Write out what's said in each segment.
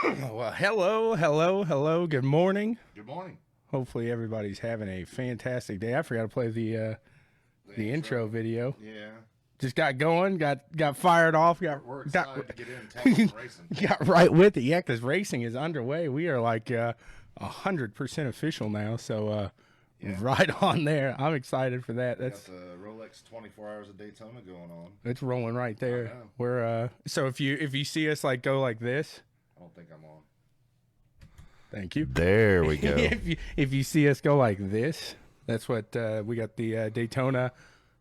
Well, hello. Good morning. Good morning. Hopefully everybody's having a fantastic day. I forgot to play the intro video. Yeah. Just got going, got fired off, We're excited to get in and talk some racing. got right with it. Yeah, because racing is underway. We are like 100% official now, so Yeah. right on there. I'm excited for that. Got the Rolex 24 Hours of Daytona going on. It's rolling right there. know. We're so if you see us like go like this, I don't think I'm on. thank you. There we go. if you see us go like this, that's what we got the Daytona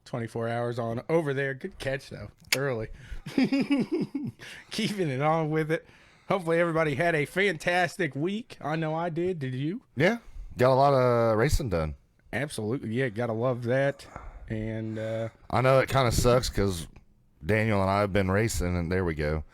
24 hours on over there. Good catch though, early. Keeping it on with it. Hopefully everybody had a fantastic week. I know I did. Did you? Yeah. Got a lot of racing done. Absolutely. Yeah, gotta love that. And I know it kind of sucks because Daniel and I have been racing, and there we go.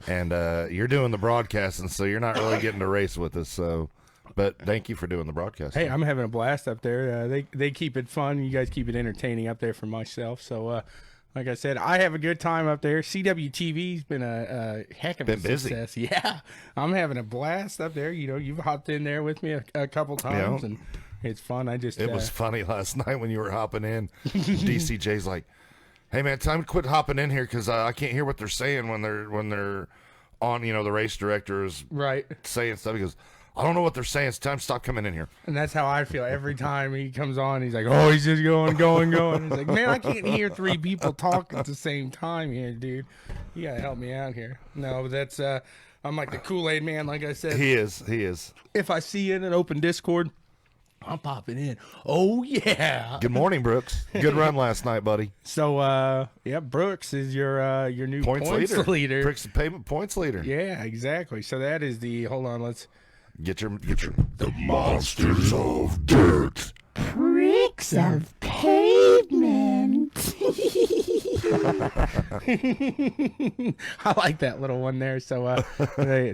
And you're doing the broadcasting, so you're not really getting to race with us. So, but thank you for doing the broadcasting. hey, I'm having a blast up there. They keep it fun. You guys keep it entertaining up there for myself. So, like I said, I have a good time up there. CWTV's been a heck of a success. Busy. Yeah, I'm having a blast up there. You know, you've hopped in there with me a couple times, and it's fun. It was funny last night when you were hopping in. DCJ's like, "Hey man, time to quit hopping in here because I can't hear what they're saying when they're on. You know, the race director is right saying stuff." He goes, "I don't know what they're saying. It's time to stop coming in here." And that's how I feel every time he comes on. He's like, "Oh, he's just going." He's like, "Man, I can't hear three people talk at the same time here, dude. You gotta help me out here." No, but that's I'm like the Kool-Aid man, like I said. He is. If I see you in an open Discord, I'm popping in. Oh yeah. Good morning, Brooks. Good run last night, buddy. So yeah, Brooks is your new points leader. Brooks payment points leader. Yeah, exactly. So that is the let's get your the monsters of dirt. Bricks of pavement. I like that little one there. So they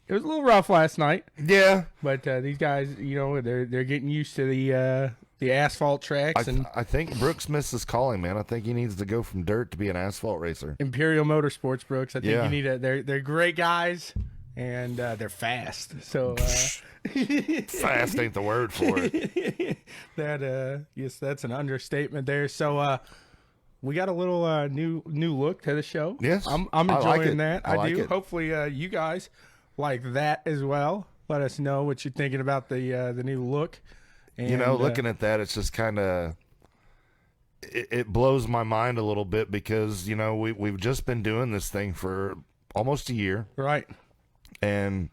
it was a little rough last night. Yeah, but these guys, you know, they're getting used to the asphalt tracks. I think Brooks misses calling, man. I think he needs to go from dirt to be an asphalt racer. Imperial Motorsports, Brooks. I think you need they're great guys. And they're fast, so fast ain't the word for it. Yes, that's an understatement there. So we got a little new look to the show. Yes, I'm enjoying that. I do. It. Hopefully, you guys like that as well. Let us know what you're thinking about the new look. And, you know, looking at that, it's just kind of it blows my mind a little bit because you know we've just been doing this thing for almost a year, right? And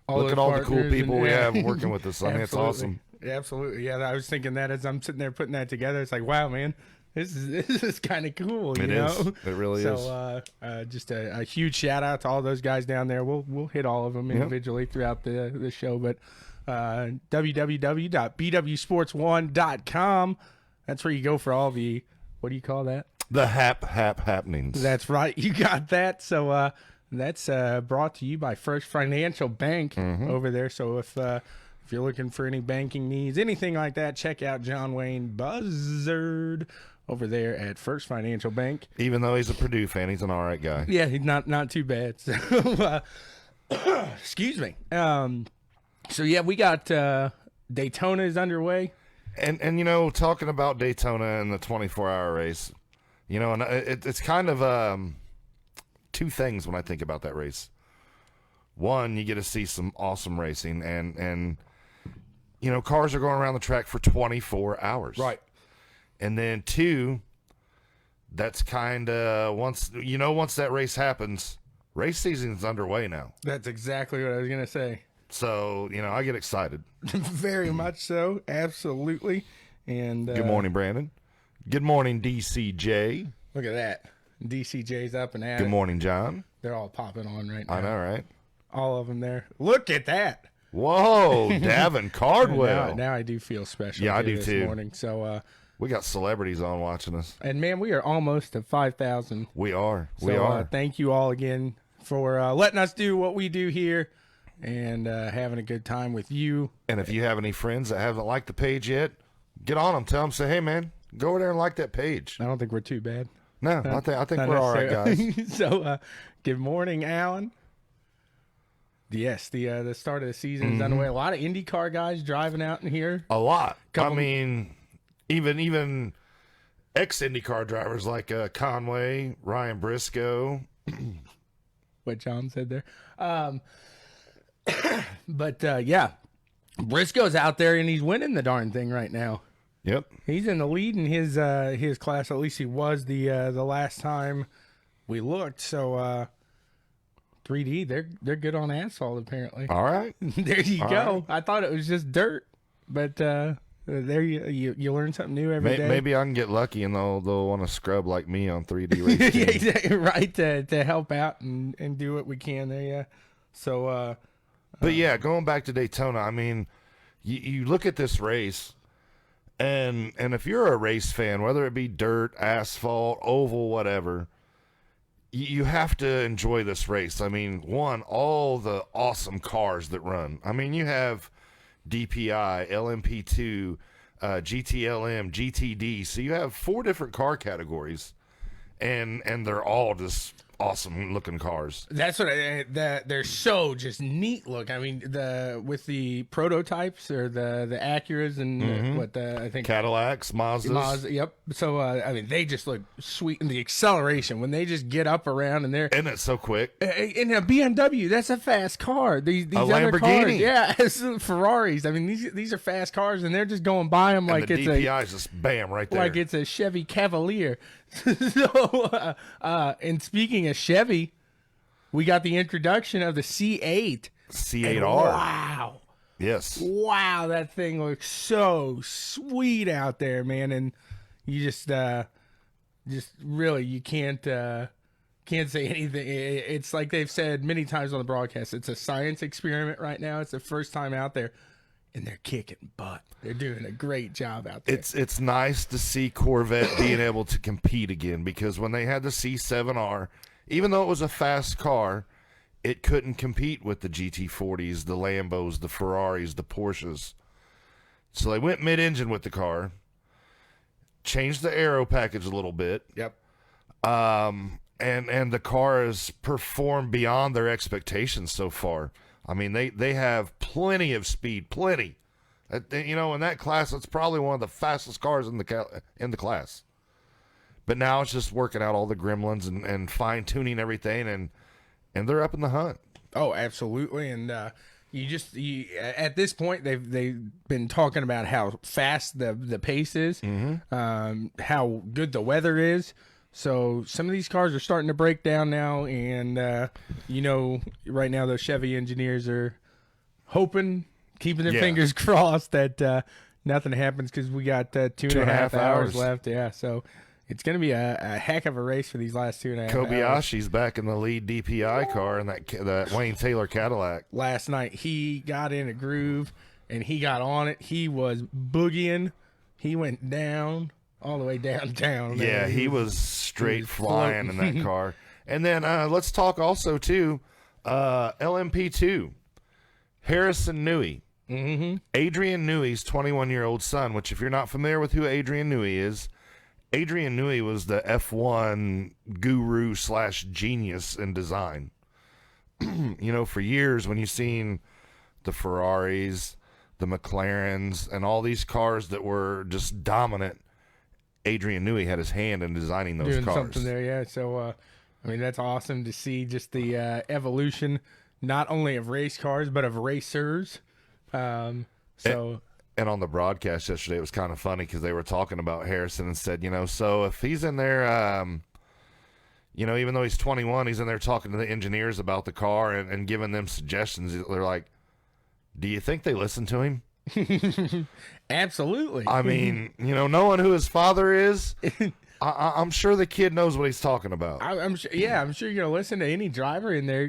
look at all the cool people we have working with us. I mean, it's awesome. Absolutely. Yeah, I was thinking that as I'm sitting there putting that together. It's like, wow, man, this is kind of cool. You know? It really is. So just a huge shout out to all those guys down there. We'll hit all of them individually throughout the show. But www.BWSPORTS1.com. That's where you go for all the, what do you call that? The happenings. That's right. You got that. So that's brought to you by First Financial Bank over there. So if you're looking for any banking needs, anything like that, check out John Wayne Buzzard over there at First Financial Bank. Even though he's a Purdue fan, he's an all right guy. Yeah, he's not too bad. So, excuse me. So yeah, we got Daytona is underway. And you know, talking about Daytona and the 24-hour race, you know, and it's kind of two things when I think about that race. One, you get to see some awesome racing, and you know, cars are going around the track for 24 hours. Right. And then two, that's kind of once that race happens, race season's underway now. That's exactly what I was going to say. So, you know, I get excited. Very much so. Absolutely. And good morning, Brandon. Good morning, DCJ. Look at that. DCJ's up and at Good morning, John. They're all popping on right now. I know, right? All of them there. Look at that. Whoa, Davin Cardwell. Now I do feel special. Yeah, I do this too. Morning. So we got celebrities on watching us. And man, we are almost at 5,000. We are. So, we are. Thank you all again for letting us do what we do here and having a good time with you. And if you have any friends that haven't liked the page yet, get on them. Tell them, say, hey, man, go over there and like that page. I don't think we're too bad. No, I think we're all right, guys. So, good morning, Alan. Yes, the start of the season is underway. A lot of IndyCar guys driving out in here. A lot. I mean, even ex-IndyCar drivers like Conway, Ryan Briscoe. What John said there. But yeah, Briscoe's out there and he's winning the darn thing right now. Yep. He's in the lead in his class. At least he was the last time we looked. So 3D, they're good on asphalt apparently. All right. There you All go. right. I thought it was just dirt, but there you learn something new every day. Maybe I can get lucky and they'll want to scrub like me on 3D racing. Yeah, exactly, right, to help out and do what we can there. Yeah. So. But yeah, going back to Daytona, I mean, you look at this race. And if you're a race fan, whether it be dirt, asphalt, oval, whatever, you have to enjoy this race. I mean, all the awesome cars that run. I mean, you have DPI, LMP2, GTLM, GTD. So you have 4 different car categories, and they're all just awesome looking cars. That's what they're so just neat look. I mean, with the prototypes or the Acuras and I think Cadillacs, Mazdas. Yep. So I mean, they just look sweet, and the acceleration when they just get up around and they're And it's so quick. in a BMW. That's a fast car. These other Lamborghini. cars, yeah, it's Ferraris. I mean, these are fast cars, and they're just going by them like And the it's DPI is just bam right there. like it's a Chevy Cavalier. So, and speaking of Chevy, we got the introduction of the C8. C8R. Wow. Yes. Wow, that thing looks so sweet out there, man. And you just really, you can't say anything. It's like they've said many times on the broadcast, it's a science experiment right now. It's the first time out there. And they're kicking butt. They're doing a great job out there. It's nice to see Corvette being able to compete again, because when they had the C7R, even though it was a fast car, it couldn't compete with the GT40s, the Lambos, the Ferraris, the Porsches. So they went mid-engine with the car, changed the aero package a little bit. Yep. And the car has performed beyond their expectations so far. I mean, they have plenty of speed, plenty. In that class, it's probably one of the fastest cars in the class. But now it's just working out all the gremlins and fine tuning everything, and they're up in the hunt. Oh, absolutely. And at this point they've been talking about how fast the pace is, how good the weather is. So some of these cars are starting to break down now, and right now those Chevy engineers are hoping, keeping their fingers crossed that nothing happens, because we got 2.5 hours left. Yeah, so it's going to be a heck of a race for these last 2.5 hours. Kobayashi's back in the lead DPI car in that Wayne Taylor Cadillac. Last night he got in a groove and he got on it. He was boogieing. He went down. All the way downtown. Yeah, he was straight flying in that car. And then let's talk also, too, LMP2, Harrison Newey. Adrian Newey's 21-year-old son, which if you're not familiar with who Adrian Newey is, Adrian Newey was the F1 guru / genius in design. For years when you've seen the Ferraris, the McLarens, and all these cars that were just dominant, Adrian Newey had his hand in designing those doing cars. Something there, yeah. So, I mean, that's awesome to see just the evolution, not only of race cars, but of racers. And on the broadcast yesterday, it was kind of funny because they were talking about Harrison and said, so if he's in there, even though he's 21, he's in there talking to the engineers about the car and giving them suggestions. They're like, do you think they listen to him? Absolutely. I mean, knowing who his father is, I'm sure the kid knows what he's talking about. I'm sure. Yeah, I'm sure you're gonna listen to any driver in there.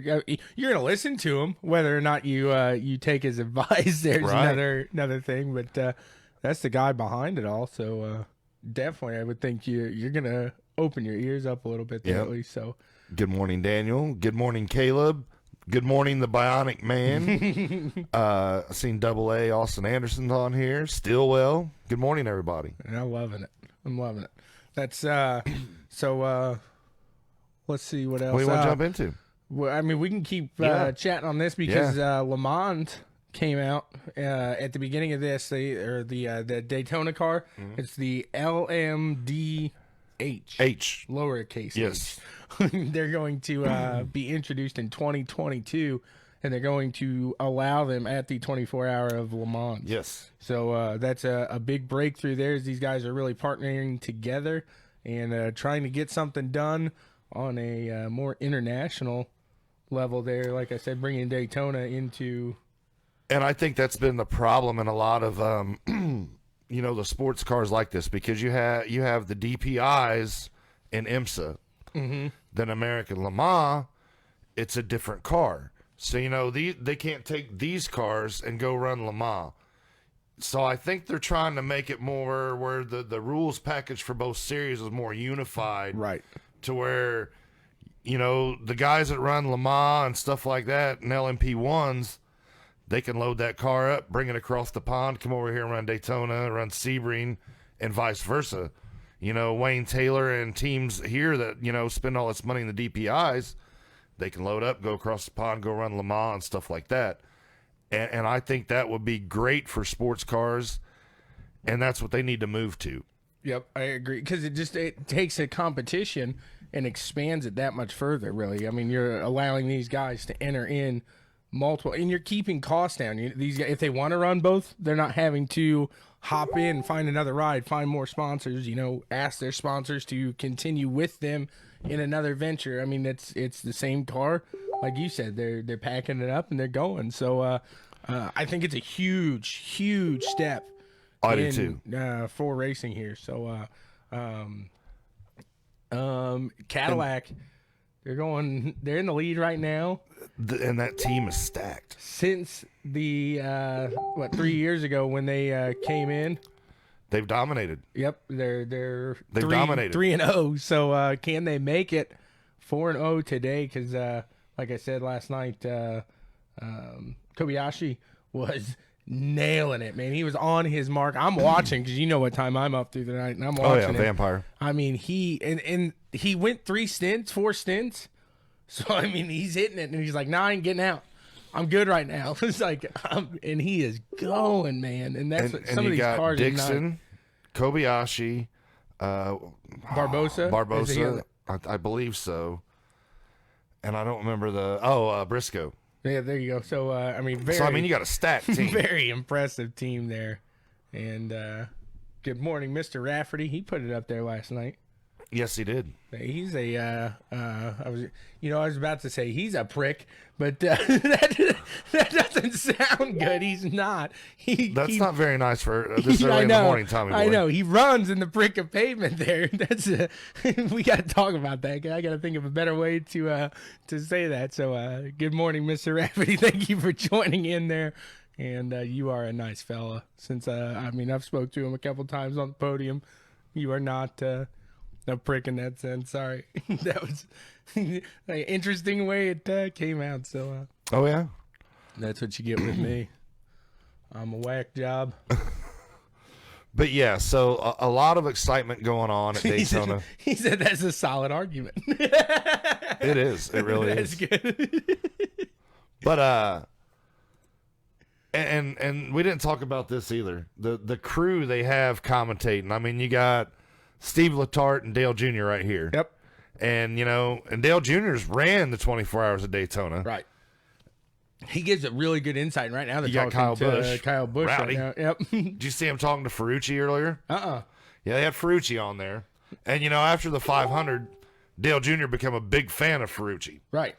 You're gonna listen to him, whether or not you take his advice. There's right. another thing, but that's the guy behind it all. So definitely, I would think you're gonna open your ears up a little bit there, at least. So good morning, Daniel. Good morning, Caleb. Good morning, the Bionic Man. I've seen AA Austin Anderson's on here. Stillwell. Good morning, everybody. And I'm loving it. That's so. Let's see what else. What do you want to jump into? Well, I mean, we can keep chatting on this because Le Mans came out at the beginning of this. The Daytona car. Mm-hmm. It's the LMDH. Lowercase. Yes. H. They're going to be introduced in 2022, and they're going to allow them at the 24-hour of Le Mans. Yes. So that's a big breakthrough there. As these guys are really partnering together and trying to get something done on a more international level there. Like I said, bringing Daytona into... And I think that's been the problem in a lot of, the sports cars like this, because you have the DPIs in IMSA. Mm-hmm. Then American Le Mans, it's a different car. So, they can't take these cars and go run Le Mans. So I think they're trying to make it more where the rules package for both series is more unified. Right. To where, the guys that run Le Mans and stuff like that and LMP1s, they can load that car up, bring it across the pond, come over here and run Daytona, run Sebring, and vice versa. Wayne Taylor and teams here that, spend all this money in the DPIs, they can load up, go across the pond, go run Le Mans and stuff like that. And I think that would be great for sports cars, and that's what they need to move to. Yep, I agree, because it takes a competition and expands it that much further, really. I mean, you're allowing these guys to enter in multiple, and you're keeping costs down. These guys, if they want to run both, they're not having to hop in, find another ride, find more sponsors, ask their sponsors to continue with them in another venture. I mean, it's the same car. Like you said, they're packing it up and they're going. So I think it's a huge step for racing here. So Cadillac, they're in the lead right now. And that team is stacked. Since the 3 years ago when they came in, they've dominated. Yep, they've dominated 3-0. So can they make it 4-0 today? Because like I said last night, Kobayashi was nailing it, man. He was on his mark. I'm watching because you know what time I'm up through the night, and I'm watching. Oh yeah, Vampire. I mean, he went 4 stints. So I mean, he's hitting it, and he's like, "Nah, I ain't getting out. I'm good right now." It's like, and he is going, man. And that's what some of these cars. Dixon, Kobayashi, Barbosa. I believe so. And I don't remember Briscoe. Yeah, there you go. So I mean, you got a stacked team. Very impressive team there. And good morning, Mr. Rafferty. He put it up there last night. Yes, he did. He's I was about to say he's a prick, but that doesn't sound good. He's not. That's not very nice for this early in the morning, Tommy Boy. I know. He runs in the prick of pavement there. We got to talk about that. I got to think of a better way to say that. So, good morning, Mr. Rafferty. Thank you for joining in there. And you are a nice fella. Since I've spoke to him a couple times on the podium. You are not. No prick in that sense. Sorry. That was an interesting way it came out. So. Oh, yeah? That's what you get with me. I'm a whack job. But, yeah, so a lot of excitement going on at Daytona. He said that's a solid argument. It is. It really is. That's good. But, and we didn't talk about this either. The crew they have commentating. I mean, you got Steve Letarte and Dale Jr. right here. Yep. And, and Dale Jr.'s ran the 24 Hours of Daytona. Right. He gives a really good insight. Right now they're talking to Kyle Busch. Rowdy. Right now. Yep. Did you see him talking to Ferrucci earlier? Uh-uh. Yeah, they had Ferrucci on there. And, after the 500, Dale Jr. became a big fan of Ferrucci. Right.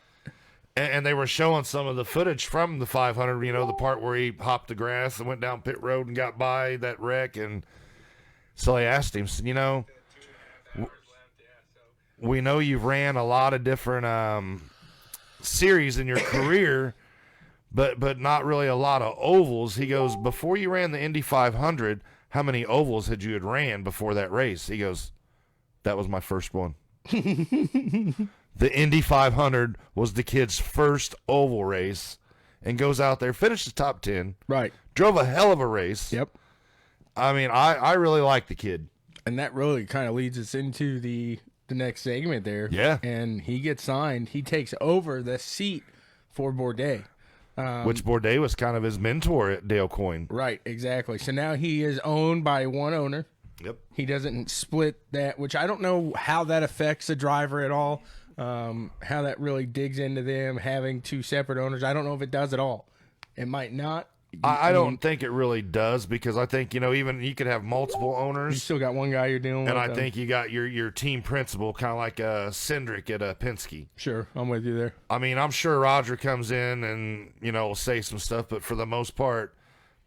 And they were showing some of the footage from the 500, the part where he hopped the grass and went down pit road and got by that wreck. And so they asked him, we know you've ran a lot of different series in your career, but not really a lot of ovals. He goes, before you ran the Indy 500, how many ovals had you ran before that race? He goes, that was my first one. The Indy 500 was the kid's first oval race, and goes out there, finished the top 10. Right. Drove a hell of a race. Yep. I mean, I really like the kid. And that really kind of leads us into the the next segment there. Yeah. And he gets signed. He takes over the seat for Bourdais. Which Bourdais was kind of his mentor at Dale Coyne. Right, exactly. So now he is owned by one owner. Yep. He doesn't split that, which I don't know how that affects a driver at all, how that really digs into them having two separate owners. I don't know if it does at all. It might not. I don't think it really does, because I think, even you could have multiple owners. You still got one guy you're dealing with. And I think you got your team principal, kind of like Cindric at Penske. Sure, I'm with you there. I mean, I'm sure Roger comes in and, will say some stuff, but for the most part,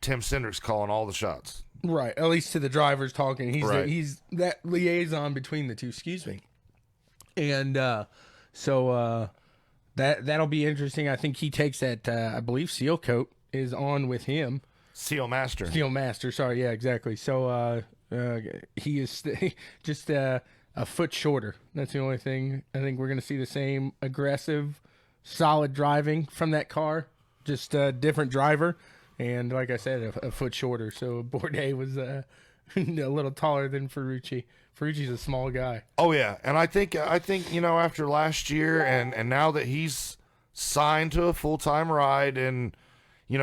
Tim Cindric's calling all the shots. Right, at least to the drivers talking. Right. He's that liaison between the two, excuse me. And so that'll be interesting. I think he takes that, I believe Seal Coat is on with him. Seal Master, sorry, yeah, exactly. So he is just a foot shorter. That's the only thing. I think we're going to see the same aggressive, solid driving from that car, just a different driver. And like I said, a foot shorter. So Bourdais was a little taller than Ferrucci. Ferrucci's a small guy. Oh, yeah. And I think after last year and now that he's signed to a full-time ride and,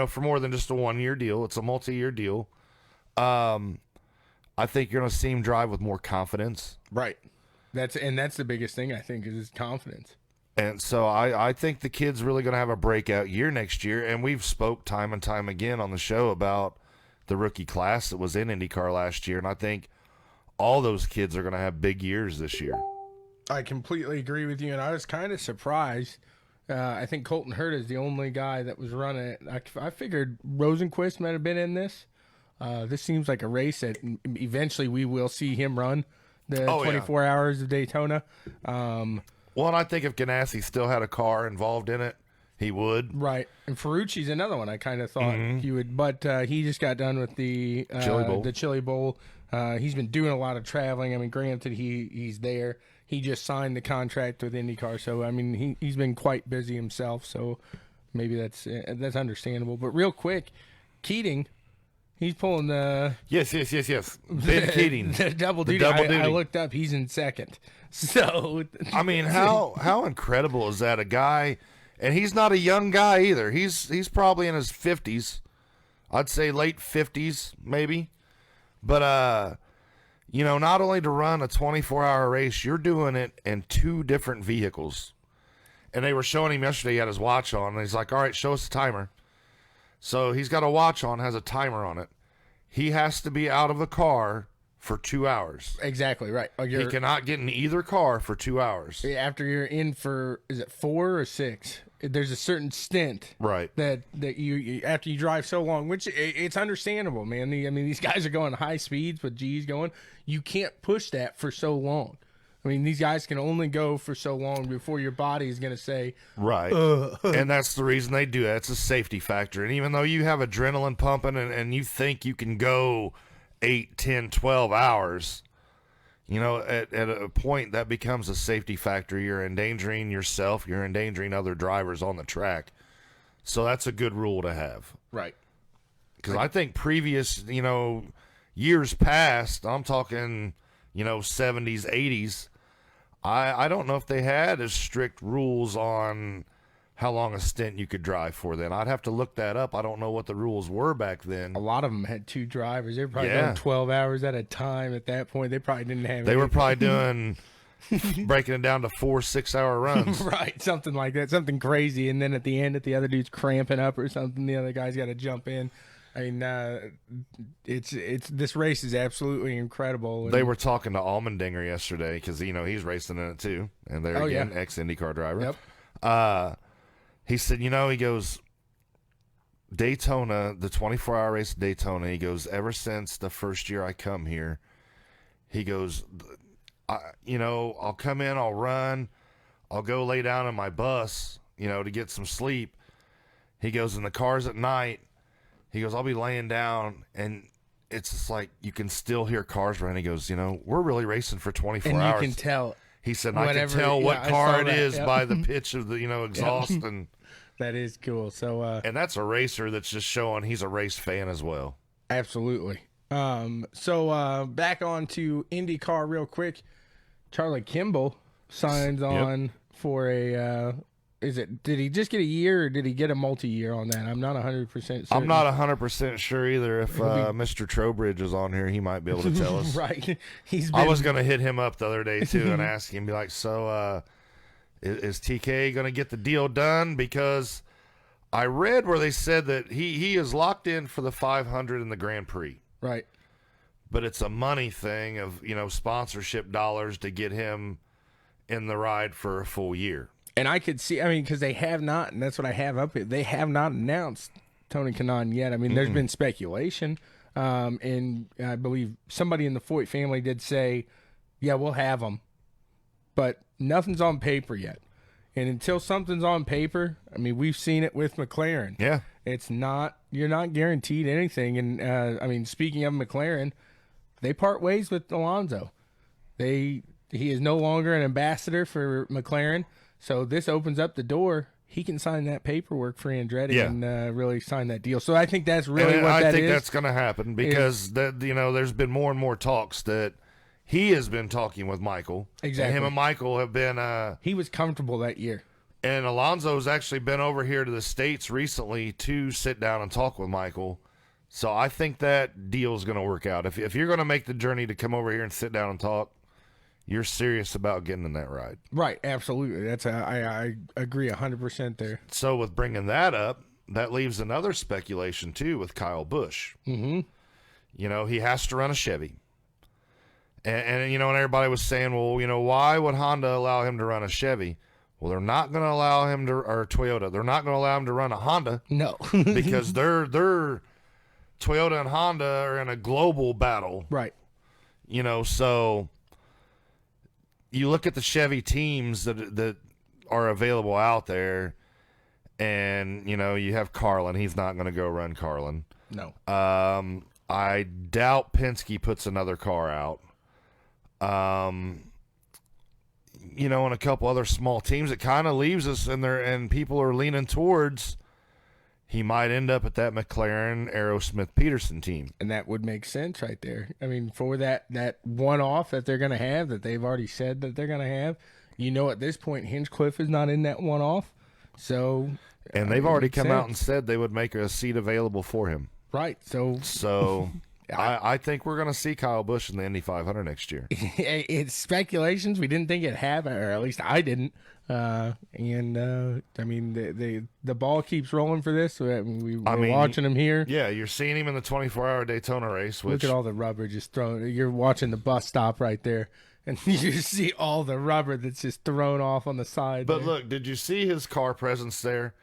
for more than just a one-year deal, it's a multi-year deal, I think you're going to see him drive with more confidence. Right. That's the biggest thing, I think, is his confidence. And so I think the kid's really going to have a breakout year next year. And we've spoke time and time again on the show about the rookie class that was in IndyCar last year. And I think all those kids are going to have big years this year. I completely agree with you. And I was kind of surprised. I think Colton Hurd is the only guy that was running it. I figured Rosenquist might have been in this. This seems like a race that eventually we will see him run the 24 hours of Daytona. Well, and I think if Ganassi still had a car involved in it, he would. Right. And Ferrucci's another one I kind of thought he would. But he just got done with the Chili Bowl. He's been doing a lot of traveling. I mean, granted, he's there. He just signed the contract with IndyCar. So, I mean, he's been quite busy himself. So maybe that's understandable. But real quick, Keating, he's pulling the... Yes. Ben Keating. The double duty. I looked up. He's in second. So... I mean, how incredible is that? A guy... And he's not a young guy either. He's probably in his 50s. I'd say late 50s, maybe. But, not only to run a 24-hour race, you're doing it in two different vehicles. And they were showing him yesterday, he had his watch on, and he's like, all right, show us the timer. So he's got a watch on, has a timer on it. He has to be out of the car for 2 hours. Exactly, right. He cannot get in either car for 2 hours. After you're in for, is it 4 or 6? There's a certain stint, right? That you after you drive so long, which it's understandable, man. These guys are going high speeds with G's going. You can't push that for so long. I mean, these guys can only go for so long before your body is going to say, right. And that's the reason they do that. It's a safety factor. And even though you have adrenaline pumping and you think you can go 8, 10, 12 hours, at a point that becomes a safety factor. You're endangering yourself. You're endangering other drivers on the track. So that's a good rule to have. Right. Because I think previous, years past, I'm talking, 70s, 80s, I don't know if they had as strict rules on how long a stint you could drive for then. I'd have to look that up. I don't know what the rules were back then. A lot of them had two drivers. They were probably going 12 hours at a time at that point. They probably didn't have They were probably doing breaking it down to 4 6-hour runs. Right, something like that. Something crazy. And then at the end, if the other dude's cramping up or something, the other guy's got to jump in. I mean, it's this race is absolutely incredible. They were talking to Allmendinger yesterday because, he's racing in it too. And there again, ex-IndyCar driver. Yep. He said, he goes, Daytona, the 24-hour race at Daytona, he goes, ever since the first year I come here, he goes, I'll come in, I'll run, I'll go lay down in my bus, to get some sleep. He goes, in the cars at night, he goes, I'll be laying down, and it's just like you can still hear cars running. He goes, we're really racing for 24 hours. And you can tell. He said, I can tell what car it is by the pitch of the, exhaust. Yep. And that is cool. So, and that's a racer that's just showing he's a race fan as well. Absolutely. So back on to IndyCar real quick. Charlie Kimball signs on for a. Did he just get a year or did he get a multi-year on that? I'm not 100% certain. I'm not 100% sure either. If Mr. Trowbridge is on here, he might be able to tell us. Right. I was going to hit him up the other day, too, and ask him, be like, so is TK going to get the deal done? Because I read where they said that he is locked in for the 500 in the Grand Prix. Right. But it's a money thing of, sponsorship dollars to get him in the ride for a full year. And I could see, because they have not, and that's what I have up here, they have not announced Tony Kanaan yet. I mean, there's been speculation, and I believe somebody in the Foyt family did say, yeah, we'll have him. But nothing's on paper yet. And until something's on paper, we've seen it with McLaren. Yeah. You're not guaranteed anything. And, speaking of McLaren, they part ways with Alonso. He is no longer an ambassador for McLaren. So this opens up the door. He can sign that paperwork for Andretti and really sign that deal. So I think that's really what that is. I think that's going to happen because there's been more and more talks that he has been talking with Michael. Exactly. And him and Michael have been. He was comfortable that year. And Alonso's actually been over here to the States recently to sit down and talk with Michael. So I think that deal is going to work out. If you're going to make the journey to come over here and sit down and talk, you're serious about getting in that ride. Right, absolutely. I agree 100% there. So with bringing that up, that leaves another speculation, too, with Kyle Busch. Mm-hmm. He has to run a Chevy. And and everybody was saying, well, why would Honda allow him to run a Chevy? Well, they're not going to allow him to, or Toyota, they're not going to allow him to run a Honda. No. Because they're Toyota and Honda are in a global battle. Right. So you look at the Chevy teams that are available out there, and you have Carlin. He's not going to go run Carlin. No. I doubt Penske puts another car out. And a couple other small teams. It kind of leaves us in there, and people are leaning towards he might end up at that McLaren Aerosmith Peterson team. And that would make sense right there. For that one-off that they're going to have, that they've already said that they're going to have, at this point, Hinchcliffe is not in that one-off. So, and they've already come out and said they would make a seat available for him. Right. So I think we're going to see Kyle Busch in the Indy 500 next year. It's speculations. We didn't think it'd happen, or at least I didn't. The ball keeps rolling for this. We're watching him here. Yeah, you're seeing him in the 24-hour Daytona race. Which, look at all the rubber just thrown. You're watching the bus stop right there, and you see all the rubber that's just thrown off on the side. But there. Look, did you see his car presence there?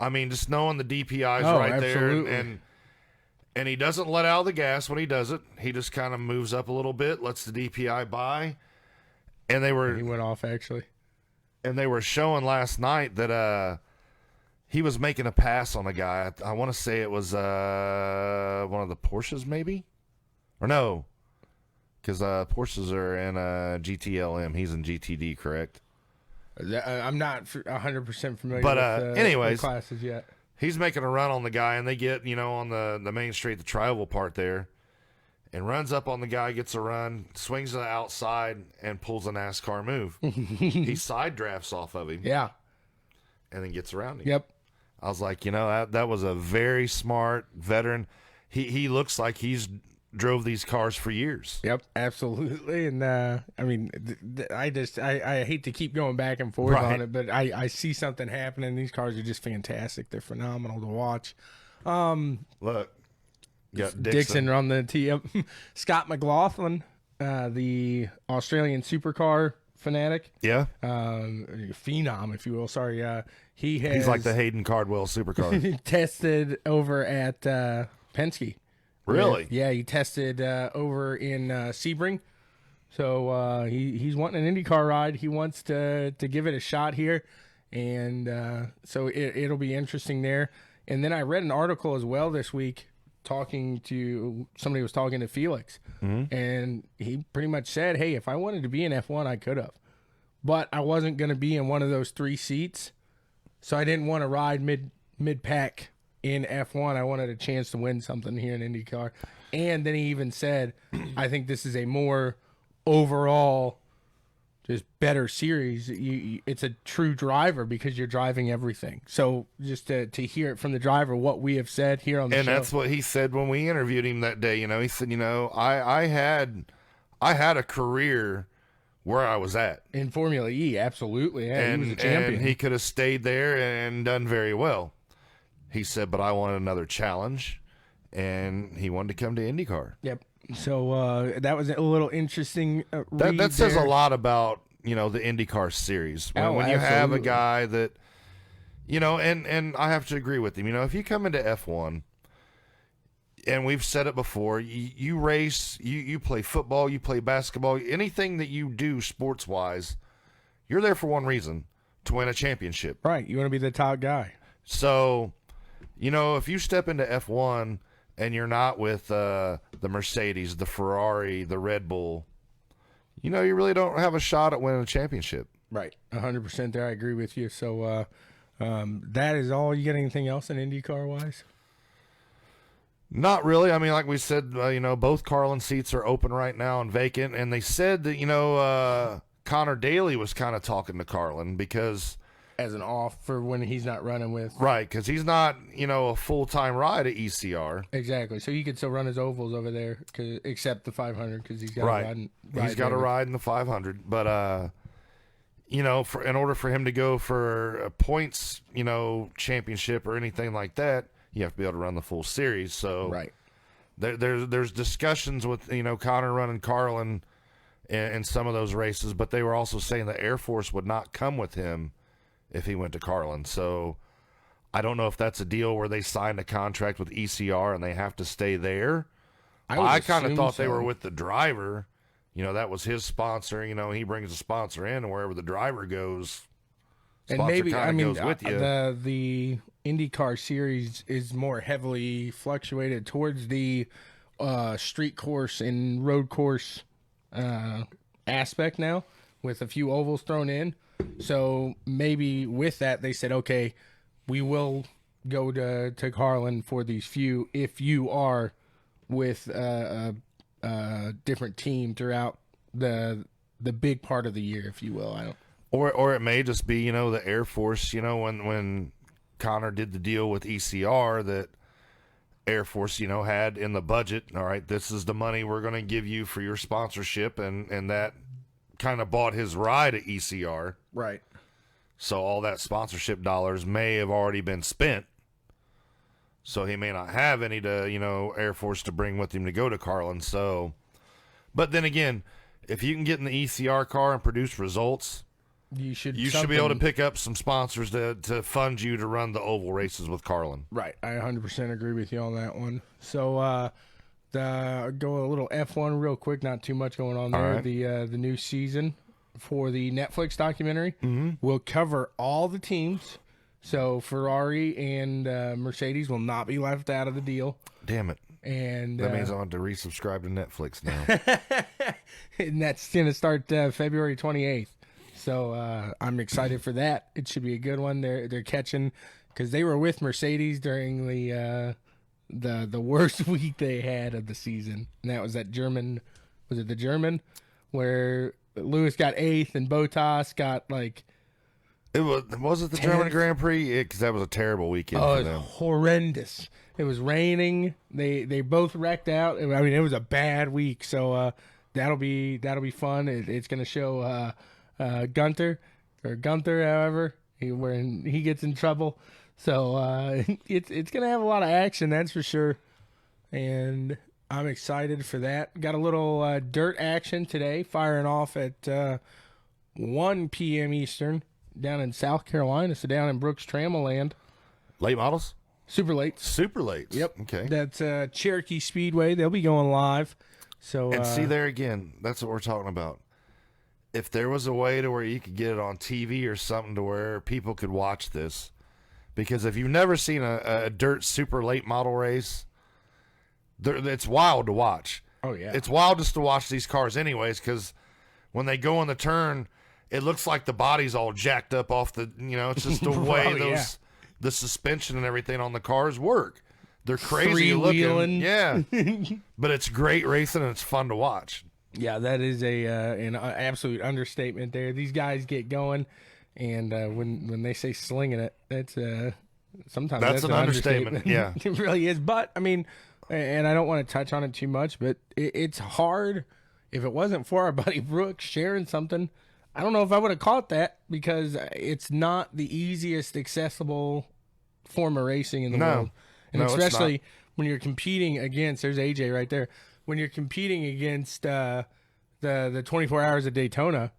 Just knowing the DPI's right absolutely. there, and he doesn't let out of the gas when he does it. He just kind of moves up a little bit, lets the DPI by, and he went off actually. And they were showing last night that he was making a pass on a guy. I want to say it was one of the Porsches, maybe, or no, because Porsches are in GTLM. He's in GTD, correct? I'm not 100% familiar with anyways, the classes yet. He's making a run on the guy, and they get, on the main straight, the tri-oval part there, and runs up on the guy, gets a run, swings to the outside, and pulls a NASCAR move. He side drafts off of him. Yeah. And then gets around him. Yep. I was like, that was a very smart veteran. He looks like he's drove these cars for years. Yep, absolutely. And I hate to keep going back and forth on it, but I see something happening. These cars are just fantastic. They're phenomenal to watch. Look, Dixon on the tee up. Scott McLaughlin, the Australian supercar fanatic. Yeah. Phenom, if you will. Sorry. He's like the Hayden Cardwell supercar. Tested over at Penske. Really? Yeah, he tested over in Sebring. So he's wanting an IndyCar ride. He wants to give it a shot here. And so it'll be interesting there. And then I read an article as well this week somebody was talking to Felix. Mm-hmm. And he pretty much said, hey, if I wanted to be in F1, I could have. But I wasn't going to be in one of those 3 seats. So I didn't want to ride mid-pack in F1. I wanted a chance to win something here in IndyCar. And then he even said, I think this is a more overall just better series. It's a true driver because you're driving everything. So just to hear it from the driver, what we have said here on the show. And that's what he said when we interviewed him that day. He said, I had a career where I was at. In Formula E, absolutely. Yeah, and, he was a champion. And he could have stayed there and done very well. He said, but I wanted another challenge, and he wanted to come to IndyCar. Yep. So that was a little interesting read that says there. a lot about, the IndyCar series. When you have a guy that, and I have to agree with him. If you come into F1, and we've said it before, you race, you play football, you play basketball, anything that you do sports-wise, you're there for one reason, to win a championship. Right. You want to be the top guy. So, if you step into F1 and you're not with the Mercedes, the Ferrari, the Red Bull, you really don't have a shot at winning a championship. Right. 100% there. I agree with you. So that is all. You got anything else in IndyCar-wise? Not really. I mean, like we said, both Carlin seats are open right now and vacant. And they said that, Connor Daly was kind of talking to Carlin because... As an off for when he's not running with. Right, because he's not, a full-time ride at ECR. Exactly. So he could still run his ovals over there, except the 500, because he's got right. He's got to ride in the 500. But, in order for him to go for a points, championship or anything like that, you have to be able to run the full series. So right. There's discussions with, Connor running Carlin in some of those races, but they were also saying the Air Force would not come with him if he went to Carlin. So I don't know if that's a deal where they signed a contract with ECR and they have to stay there. I kind of thought they were with the driver. That was his sponsor. He brings a sponsor in, and wherever the driver goes, and maybe goes with you. The IndyCar series is more heavily fluctuated towards the street course and road course aspect now, with a few ovals thrown in. So maybe with that, they said, okay, we will go to Carlin for these few if you are with a different team throughout the big part of the year, if you will. Or it may just be, the Air Force, when Connor did the deal with ECR that Air Force, had in the budget, all right, this is the money we're going to give you for your sponsorship, and that kind of bought his ride at ECR. Right. So all that sponsorship dollars may have already been spent. So he may not have any to, Air Force to bring with him to go to Carlin. So, but then again, if you can get in the ECR car and produce results, you should be able to pick up some sponsors to fund you to run the oval races with Carlin. Right. I 100% agree with you on that one. So, go a little F1 real quick, not too much going on there. Right. The new season for the Netflix documentary will cover all the teams. So Ferrari and Mercedes will not be left out of the deal. Damn it. And that means I want to resubscribe to Netflix now. And that's going to start February 28th. So I'm excited for that. It should be a good one. They're catching, because they were with Mercedes during the worst week they had of the season, and that was that German. Was it the German where Lewis got 8th and Bottas got like? It was it the 10th? German Grand Prix? Because that was a terrible weekend for them. Horrendous. It was raining. They both wrecked out. I mean, it was a bad week. So that'll be fun. It's going to show Gunther, however, when he gets in trouble. So it's going to have a lot of action, that's for sure. And I'm excited for that. Got a little dirt action today, firing off at 1 p.m. Eastern down in South Carolina. So down in Brooks Trammell. Late models? Super late. Super late. Yep. Okay. That's Cherokee Speedway. They'll be going live. So and see there again, that's what we're talking about. If there was a way to where you could get it on TV or something to where people could watch this. Because if you've never seen a dirt super late model race, it's wild to watch. Oh, yeah. It's wild just to watch these cars anyways, because when they go on the turn, it looks like the body's all jacked up off the, it's just the way the suspension and everything on the cars work. They're crazy looking. Yeah. But it's great racing and it's fun to watch. Yeah, that is an absolute understatement there. These guys get going, and when they say slinging it, that's sometimes that's an understatement. Yeah, it really is. But I mean, and I don't want to touch on it too much, but it's hard. If it wasn't for our buddy Brooks sharing something, I don't know if I would have caught that, because it's not the easiest accessible form of racing in the world, and especially when you're competing against. There's AJ right there. When you're competing against the 24 hours of Daytona,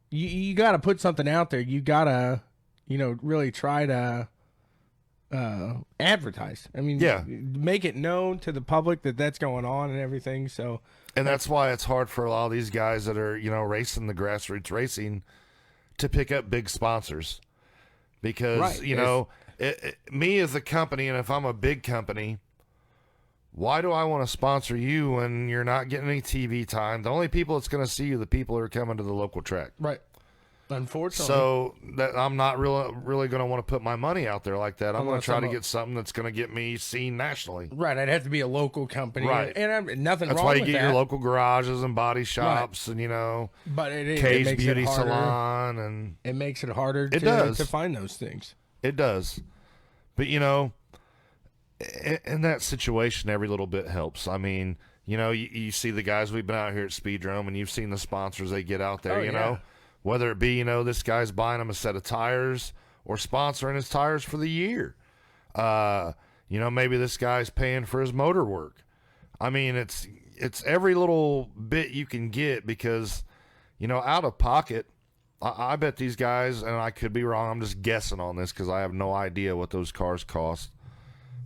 you got to put something out there. You got to, really try to advertise. I mean, make it known to the public that that's going on and everything. So, and that's why it's hard for a lot of these guys that are, racing the grassroots racing to pick up big sponsors, because, me as a company, and if I'm a big company, why do I want to sponsor you when you're not getting any TV time? The only people that's going to see you are the people who are coming to the local track. Right. Unfortunately. So that I'm not really going to want to put my money out there like that. I'm going to try to get something that's going to get me seen nationally. Right. I'd have to be a local company. Right. And nothing that's wrong with that. That's why you get your local garages and body shops, and, but Kay's it Beauty Salon. And it makes it harder to find those things. It does. But, in that situation, every little bit helps. I mean, you see the guys we've been out here at Speedrome, and you've seen the sponsors they get out there, know, whether it be, this guy's buying him a set of tires or sponsoring his tires for the year. Maybe this guy's paying for his motor work. I mean, it's every little bit you can get, because, out of pocket, I bet these guys, and I could be wrong, I'm just guessing on this because I have no idea what those cars cost,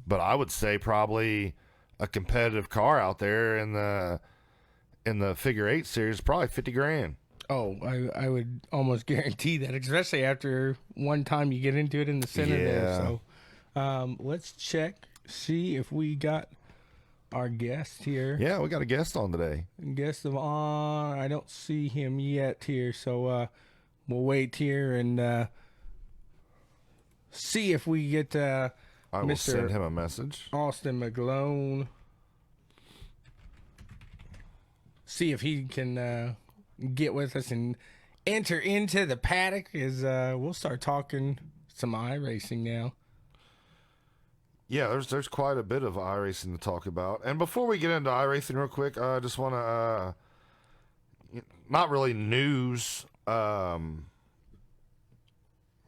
but I would say probably a competitive car out there in the figure 8 series, probably $50,000. Oh, I would almost guarantee that, especially after one time you get into it in the center there. So let's check, see if we got our guest here. Yeah, we got a guest on today. I don't see him yet here, so we'll wait here and see if we get I will send him a message. Austin McGlone. See if he can get with us and enter into the paddock, as we'll start talking some iRacing now. Yeah, there's quite a bit of iRacing to talk about. And before we get into iRacing real quick, I just want to, not really news. Hold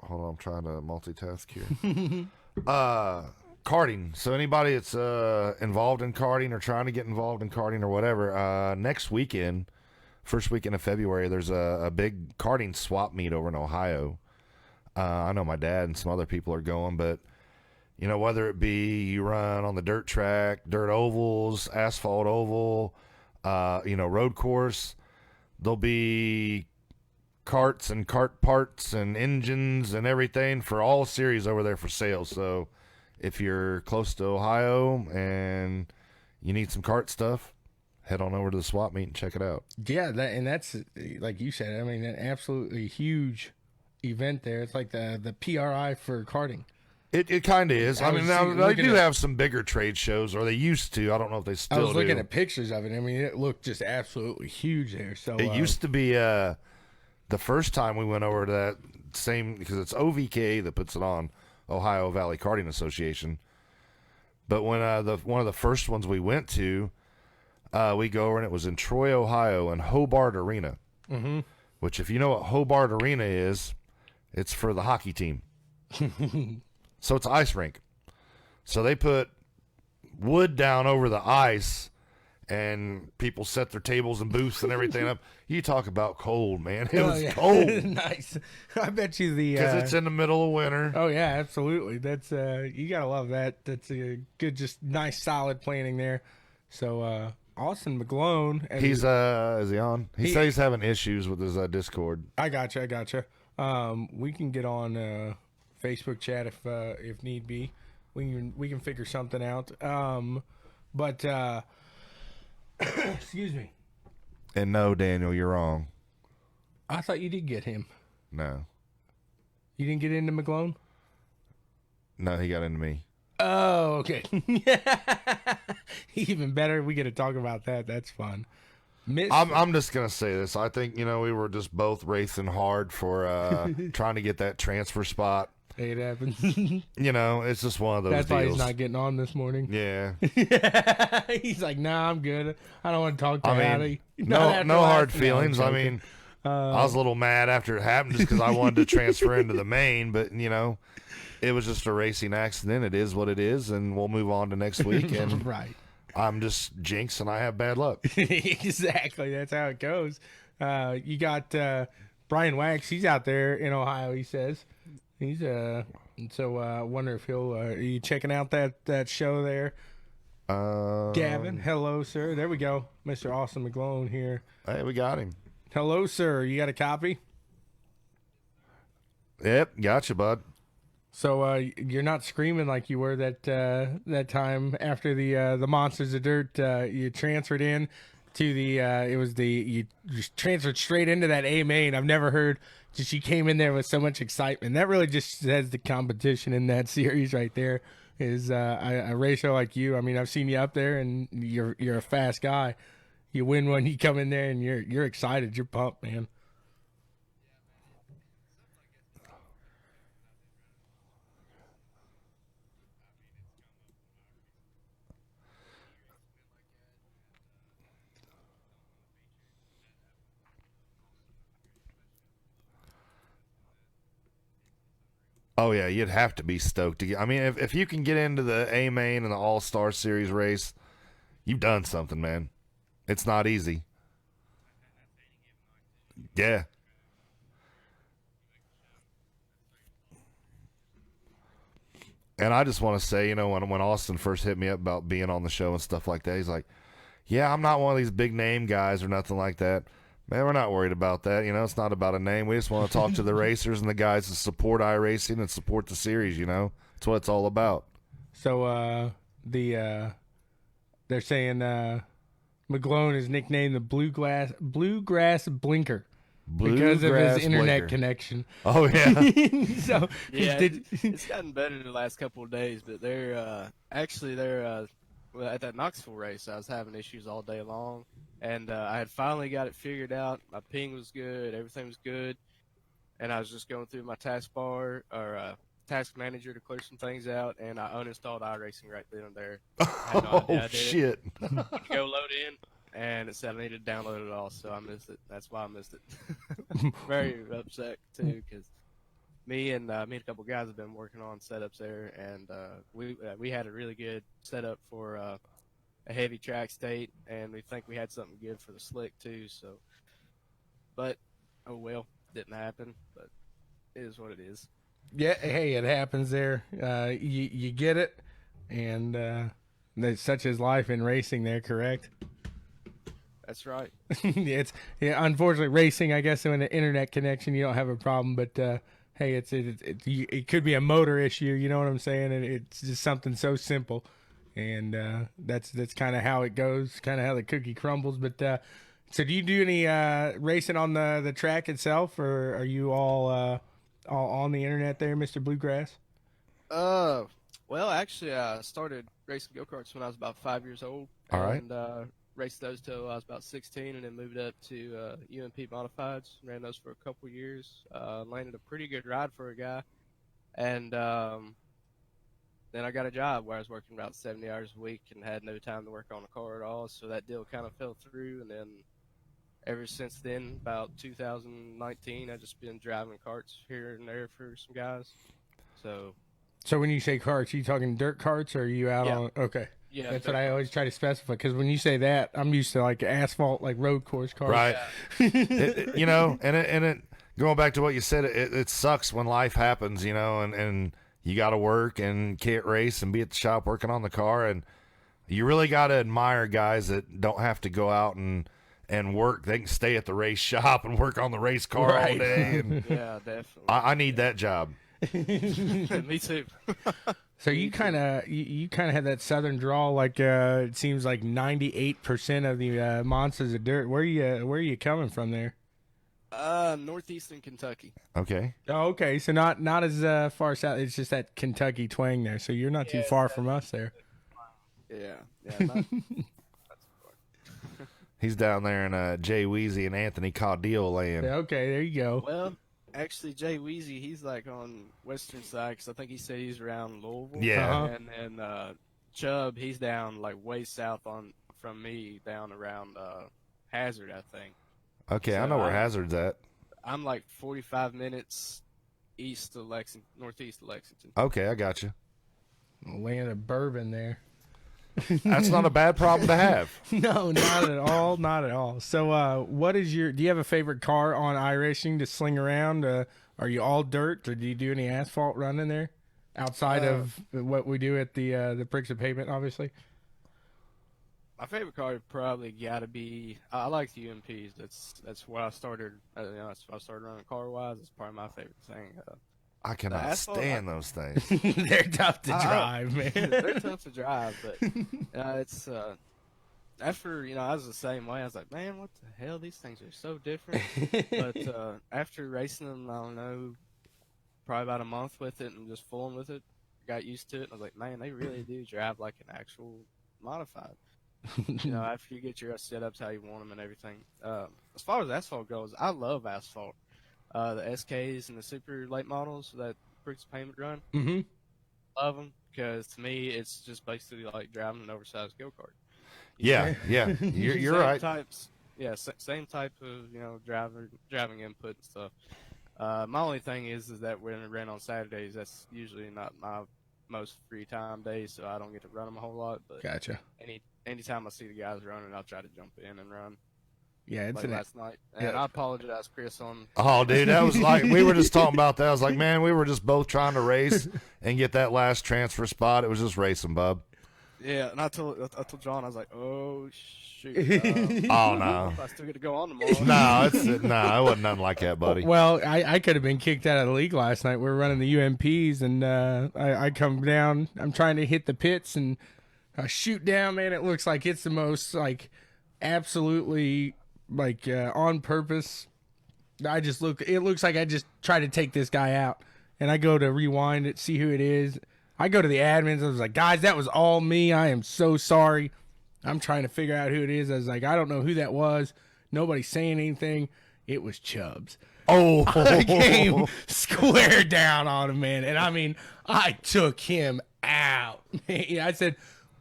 on, I'm trying to multitask here. Karting. So anybody that's involved in karting or trying to get involved in karting or whatever, next weekend, first weekend of February, there's a big karting swap meet over in Ohio. I know my dad and some other people are going, but whether it be you run on the dirt track, dirt ovals, asphalt oval, road course, there'll be carts and cart parts and engines and everything for all series over there for sale. So if you're close to Ohio and you need some kart stuff, head on over to the swap meet and check it out. Yeah, that's like you said. I mean, an absolutely huge event there. It's like the PRI for karting. It kind of is. I mean, now they do have some bigger trade shows, or they used to. I don't know if they still do. I was looking at pictures of it. I mean, it looked just absolutely huge there. So it used to be the first time we went over to that same, because it's OVK that puts it on, Ohio Valley Karting Association. But when one of the first ones we went to, we go over, and it was in Troy, Ohio, in Hobart Arena. Mm-hmm. Which, if you know what Hobart Arena is, it's for the hockey team. So it's an ice rink. So they put wood down over the ice, and people set their tables and booths and everything up. You talk about cold, man. It was cold. Nice. I bet you because it's in the middle of winter. Oh yeah, absolutely. That's you gotta love that. That's a good, just nice, solid planning there. So Austin McGlone. He's is he on? He says he's having issues with his Discord. I gotcha. We can get on Facebook chat if need be. We can figure something out. But excuse me. And no, Daniel, you're wrong. I thought you did get him. No. You didn't get into McGlone? No, he got into me. Oh, okay. Even better. We get to talk about that. That's fun. I'm just gonna say this. I think we were just both racing hard for trying to get that transfer spot. Hey, it happens. It's just one of those. That's deals. why he's not getting on this morning. Yeah. He's like, nah, I'm good. I don't want to talk to Howdy. No hard feelings. I mean, I was a little mad after it happened just because I wanted to transfer into the main, but it was just a racing accident. It is what it is, and we'll move on to next week. And right. I'm just jinxed, and I have bad luck. Exactly. That's how it goes. You got Brian Wax. He's out there in Ohio, he says. He's so I wonder if he'll are you checking out that show there? Gavin, hello, sir. There we go. Mr. Austin McGlone here. Hey, we got him. Hello, sir. You got a copy? Yep, gotcha, bud. So you're not screaming like you were that time after the Monsters of Dirt. You transferred in to you just transferred straight into that A main. I've never heard. Just you came in there with so much excitement. That really just says the competition in that series right there is a racer like you. I mean, I've seen you up there, and you're a fast guy. You win one, you come in there, and you're excited. You're pumped, man. Oh yeah, you'd have to be stoked to get. I mean, if you can get into the A main and the All Star Series race, you've done something, man. It's not easy. Yeah. And I just want to say, when Austin first hit me up about being on the show and stuff like that, he's like, "Yeah, I'm not one of these big name guys or nothing like that." Man, we're not worried about that. It's not about a name. We just want to talk to the racers and the guys that support iRacing and support the series, That's what it's all about. So they're saying McGlone is nicknamed the Bluegrass Blinker because of his internet connection. Oh, yeah. So yeah, it's gotten better the last couple of days, but they're at that Knoxville race, I was having issues all day long. And I had finally got it figured out. My ping was good. Everything was good. And I was just going through my taskbar or task manager to clear some things out, and I uninstalled iRacing right then and there. I had no idea I did shit. It. Go load in, and it said I needed to download it all, so I missed it. That's why I missed it. Very upset, too, because me and a couple guys have been working on setups there, and we had a really good setup for a heavy track state, and we think we had something good for the slick too. So, but oh well, didn't happen. But it is what it is. Yeah, hey, it happens there. You get it, and that's such is life in racing. There, correct? That's right. Unfortunately, racing. I guess when the internet connection, you don't have a problem, but hey, it could be a motor issue. You know what I'm saying? And it's just something so simple. And that's kind of how it goes, kind of how the cookie crumbles. But so, do you do any racing on the track itself, or are you all on the internet there, Mr. Bluegrass? Well, actually, I started racing go-karts when I was about 5 years old. All right. And raced those till I was about 16, and then moved up to UMP Modifieds. Ran those for a couple years. Landed a pretty good ride for a guy. And then I got a job where I was working about 70 hours a week and had no time to work on a car at all. So that deal kind of fell through. And then ever since then, about 2019, I've just been driving carts here and there for some guys. So when you say carts, are you talking dirt carts, or are you out on? Okay. Yeah, that's what I always try to specify, because when you say that, I'm used to like asphalt, like road course cars. Right. Yeah. And it going back to what you said, it sucks when life happens, and you got to work and can't race and be at the shop working on the car. And you really got to admire guys that don't have to go out and work. They can stay at the race shop and work on the race car all day. And yeah, definitely. I need that job. Me too. So you kind of had that southern drawl, like it seems like 98% of the Monsters of Dirt. Where are you coming from there? Northeastern Kentucky. Okay. Oh, okay. So not as far south. It's just that Kentucky twang there. So you're not too far from us there. Yeah. He's down there in Jay Weezy and Anthony Caudillo land. Okay, there you go. Well, actually, Jay Weezy, he's like on western side because I think he said he's around Louisville. Yeah. And then Chubb, he's down like way south from me, down around Hazard, I think. Okay, So I know where Hazard's at. I'm like 45 minutes east of Lexington, northeast of Lexington. Okay, I got you. Land of bourbon there. That's not a bad problem to have. No, not at all. Not at all. So, do you have a favorite car on iRacing to sling around? Are you all dirt, or do you do any asphalt running there outside of what we do at the Bricks of Pavement, obviously? My favorite car would probably got to be. I like the UMPs. That's where I started. That's why I started running car wise. It's probably my favorite thing. I cannot asphalt, stand those things. They're tough to drive, man. They're tough to drive, but it's after I was the same way. I was like, man, what the hell? These things are so different. But after racing them, I don't know, probably about a month with it and just fooling with it, got used to it. And I was like, man, they really do drive like an actual modified. After you get your setups how you want them and everything. As far as asphalt goes, I love asphalt. The SKs and the super late models that Bricks Payment run, love them because to me it's just basically like driving an oversized go kart. Yeah, you're right. Same type of driving input and stuff. My only thing is that when I run on Saturdays, that's usually not my most free time days, so I don't get to run them a whole lot. But Gotcha. Anytime I see the guys running, I'll try to jump in and run. Yeah, it's like last night. And I apologize, Chris, on. Oh, dude, that was like we were just talking about that. I was like, man, we were just both trying to race and get that last transfer spot. It was just racing, bub. Yeah, and I told John, I was like, oh shoot. Oh no, I still get to go on tomorrow. it wasn't nothing like that, buddy. Well, I could have been kicked out of the league last night. We were running the UMPs, and I come down. I'm trying to hit the pits, and I shoot down. Man, it looks like it's the most absolutely on purpose. It looks like I just tried to take this guy out, and I go to rewind it, see who it is. I go to the admins. I was like, guys, that was all me. I am so sorry. I'm trying to figure out who it is. I was like, I don't know who that was. Nobody's saying anything. It was Chubbs. Oh, I came square down on him, man. And I mean, I took him out. I said,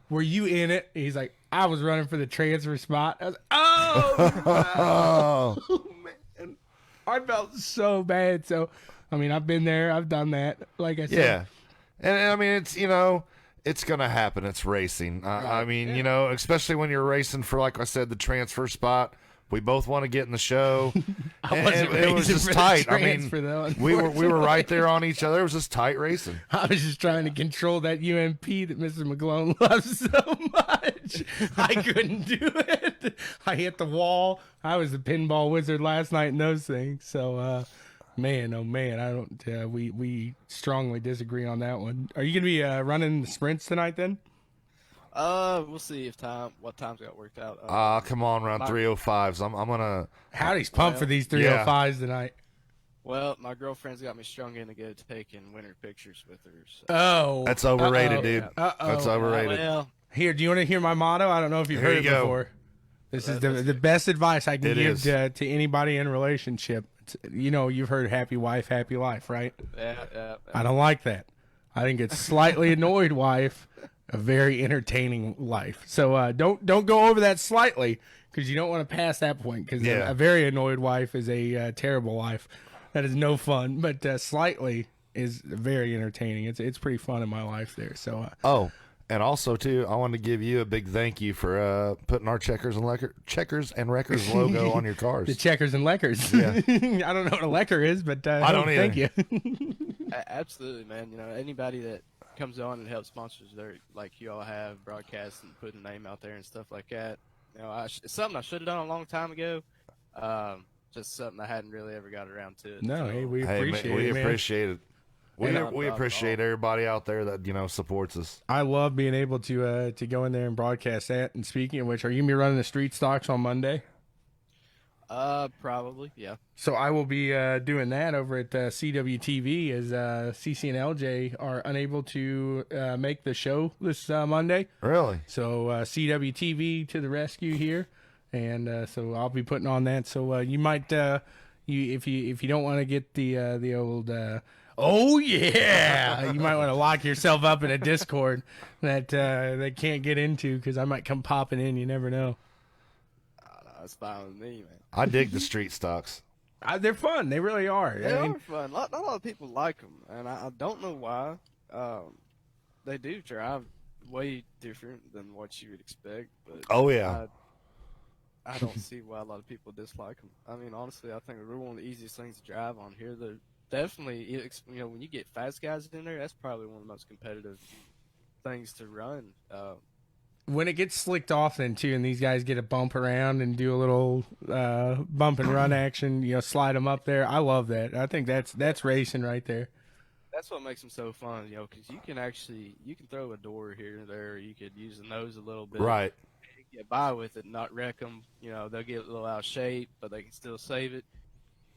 were you in it? He's like, I was running for the transfer spot. I was like, oh, man. I felt so bad. So, I mean, I've been there. I've done that. Like I said. Yeah. And I mean, it's going to happen. It's racing. I mean, especially when you're racing for, like I said, the transfer spot. We both want to get in the show. It was just tight. I mean, we were right there on each other. It was just tight racing. I was just trying to control that UMP that Mr. McGlone loves so much. I couldn't do it. I hit the wall. I was the pinball wizard last night in those things. So, man, oh man, I don't. We strongly disagree on that one. Are you gonna be running the sprints tonight then? We'll see what times got worked out. Come on, run 305s. I'm gonna. Howdy's pumped for these 305s tonight. Well, my girlfriend's got me strung in to go taking winter pictures with her. So. Oh, that's overrated, dude. That's overrated. Well, here, do you want to hear my motto? I don't know if you've heard it before. This is the best advice I can give to anybody in a relationship. You've heard happy wife, happy life, right? Yeah. I don't like that. I think it's slightly annoyed wife, a very entertaining life. So don't go over that slightly, because you don't want to pass that point, because a very annoyed wife is a terrible life. That is no fun, but slightly is very entertaining. It's pretty fun in my life there. So and also too, I want to give you a big thank you for putting our Checkers and Wreckers logo on your cars. The Checkers and Leckers. Yeah. I don't know what a Lecker is, but I don't either. Thank you. Absolutely, man. Anybody that comes on and helps sponsors, like you all have broadcasts and putting a name out there and stuff like that. It's something I should have done a long time ago. Just something I hadn't really ever got around to. No, so, hey, we appreciate it. We appreciate it. We appreciate everybody out there that supports us. I love being able to go in there and broadcast that. And speaking of which, are you gonna be running the street stocks on Monday? Probably, yeah. So I will be doing that over at CWTV, as CC and LJ are unable to make the show this Monday. Really? So CWTV to the rescue here. and so I'll be putting on that. So you might if you don't want to get the old oh yeah, you might want to lock yourself up in a Discord that they can't get into, because I might come popping in. You never know. That's fine with me, man. I dig the street stocks. They're fun. They really are. They are fun. Not a lot of people like them, and I don't know why. They do drive way different than what you would expect. But Oh yeah. I don't see why a lot of people dislike them. I mean, honestly, I think they're one of the easiest things to drive on here. They're definitely, when you get fast guys in there, that's probably one of the most competitive things to run. When it gets slicked off then too, and these guys get a bump around and do a little bump and run action, slide them up there. I love that. I think that's racing right there. That's what makes them so fun, because you can throw a door here or there. You could use the nose a little bit. Right. Get by with it and not wreck them. They'll get a little out of shape, but they can still save it.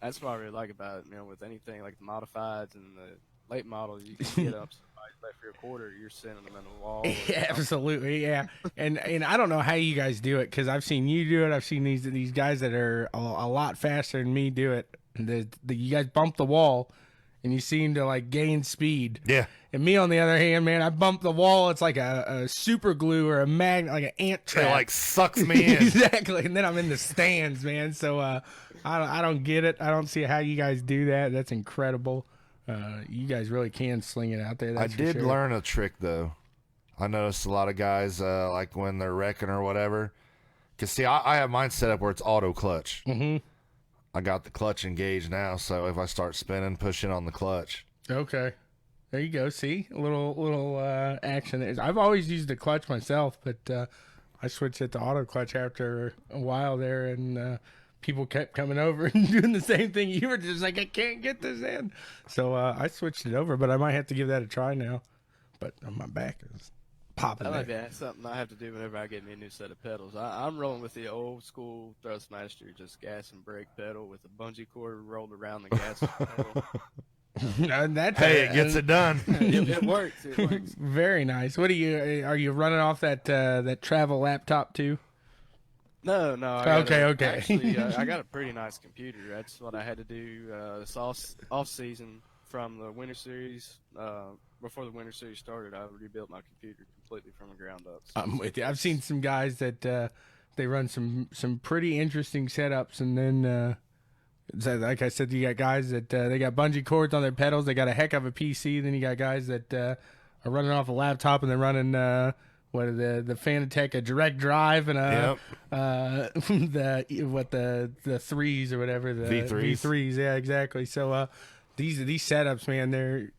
That's what I really like about it. With anything like the modifieds and the late models, you can get up somebody's left rear quarter, you're sending them in the wall. Yeah, absolutely, yeah. And I don't know how you guys do it, because I've seen you do it. I've seen these guys that are a lot faster than me do it. You guys bump the wall, and you seem to like gain speed. Yeah. And me, on the other hand, man, I bump the wall. It's like a super glue or a magnet, like an ant trap. It like sucks me in. Exactly. And then I'm in the stands, man. So I don't get it. I don't see how you guys do that. That's incredible. You guys really can sling it out there. I did learn a trick though. I noticed a lot of guys like when they're wrecking or whatever. Cause see, I have mine set up where it's auto clutch. Mm-hmm. I got the clutch engaged now, so if I start spinning, pushing on the clutch. Okay. There you go. See, a little action there. I've always used the clutch myself, but I switched it to auto clutch after a while there, and people kept coming over and doing the same thing. You were just like, I can't get this in. So I switched it over, but I might have to give that a try now. But my back is popping. That might be something I have to do whenever I get me a new set of pedals. I'm rolling with the old school Thrustmaster, just gas and brake pedal with a bungee cord rolled around the gas pedal. It gets it done. It works. It works. Very nice. What are you running off that travel laptop too? No. Okay. Actually, I got a pretty nice computer. That's what I had to do this off season from the Winter Series. Before the Winter Series started, I rebuilt my computer completely from the ground up. So I'm with you. I've seen some guys that they run some pretty interesting setups, and then. So like I said, you got guys that they got bungee cords on their pedals. They got a heck of a PC. Then you got guys that are running off a laptop and they're running the Fanatec, a direct drive, and the threes or whatever, the V3s. Yeah, exactly. So these setups, man,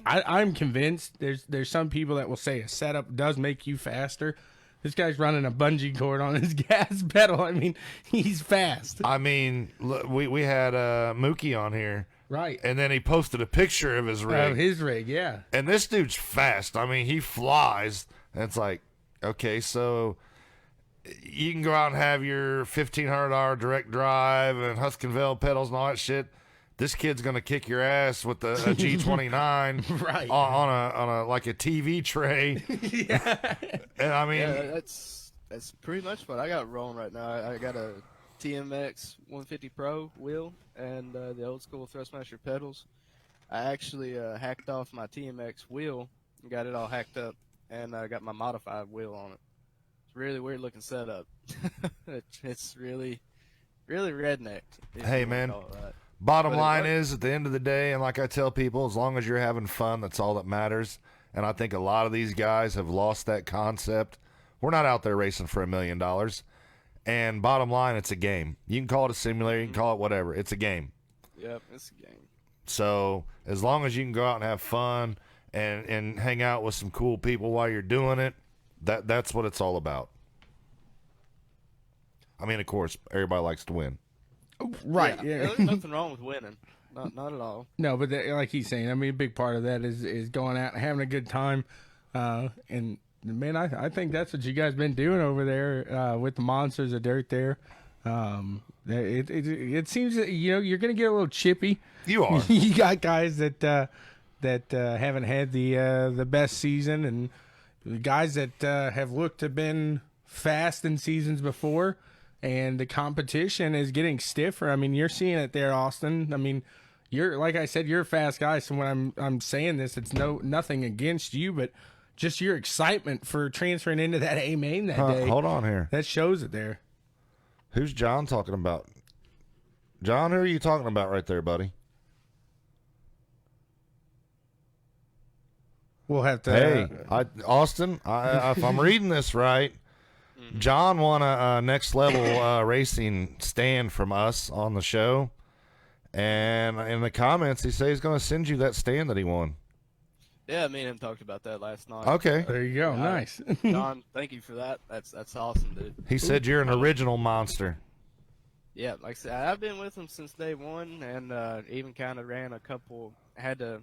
I'm convinced there's some people that will say a setup does make you faster. This guy's running a bungee cord on his gas pedal. I mean, he's fast. I mean, look, we had Mookie on here. Right. And then he posted a picture of his rig. Yeah. And this dude's fast. I mean, he flies. And it's like, okay, so you can go out and have your $1,500 direct drive and Huskinville pedals and all that shit. This kid's gonna kick your ass with a G29 right. on a like a TV tray. Yeah. And I mean, that's pretty much what I got rolling right now. I got a TMX 150 Pro wheel and the old school Thrustmaster pedals. I actually hacked off my TMX wheel and got it all hacked up, and I got my modified wheel on it. It's a really weird looking setup. It's really redneck. Hey man. Bottom line is, at the end of the day, and like I tell people, as long as you're having fun, that's all that matters. And I think a lot of these guys have lost that concept. We're not out there racing for $1 million. And bottom line, it's a game. You can call it a simulator, you can call it whatever. It's a game. Yep, it's a game. So as long as you can go out and have fun and hang out with some cool people while you're doing it, that's what it's all about. I mean, of course, everybody likes to win. Right. Yeah. There's nothing wrong with winning. Not at all. No, but like he's saying, I mean, a big part of that is going out and having a good time. And man, I think that's what you guys been doing over there with the Monsters of Dirt there. It seems that you're going to get a little chippy. You are. You got guys that haven't had the best season, and guys that have looked to been fast in seasons before. and the competition is getting stiffer. I mean, you're seeing it there, Austin. I mean, you're, like I said, you're a fast guy. So when I'm saying this, it's nothing against you, but just your excitement for transferring into that A main that day. Hold on here. That shows it there. Who's John talking about? John, who are you talking about right there, buddy? We'll have to. Hey, Austin, if I'm reading this right, John won a next level racing stand from us on the show. And in the comments, he says he's going to send you that stand that he won. Yeah, me and him talked about that last night. Okay. There you go. Nice. John, thank you for that. That's awesome, dude. He said you're an original monster. Yeah, like I said, I've been with him since day one, and even kind of had to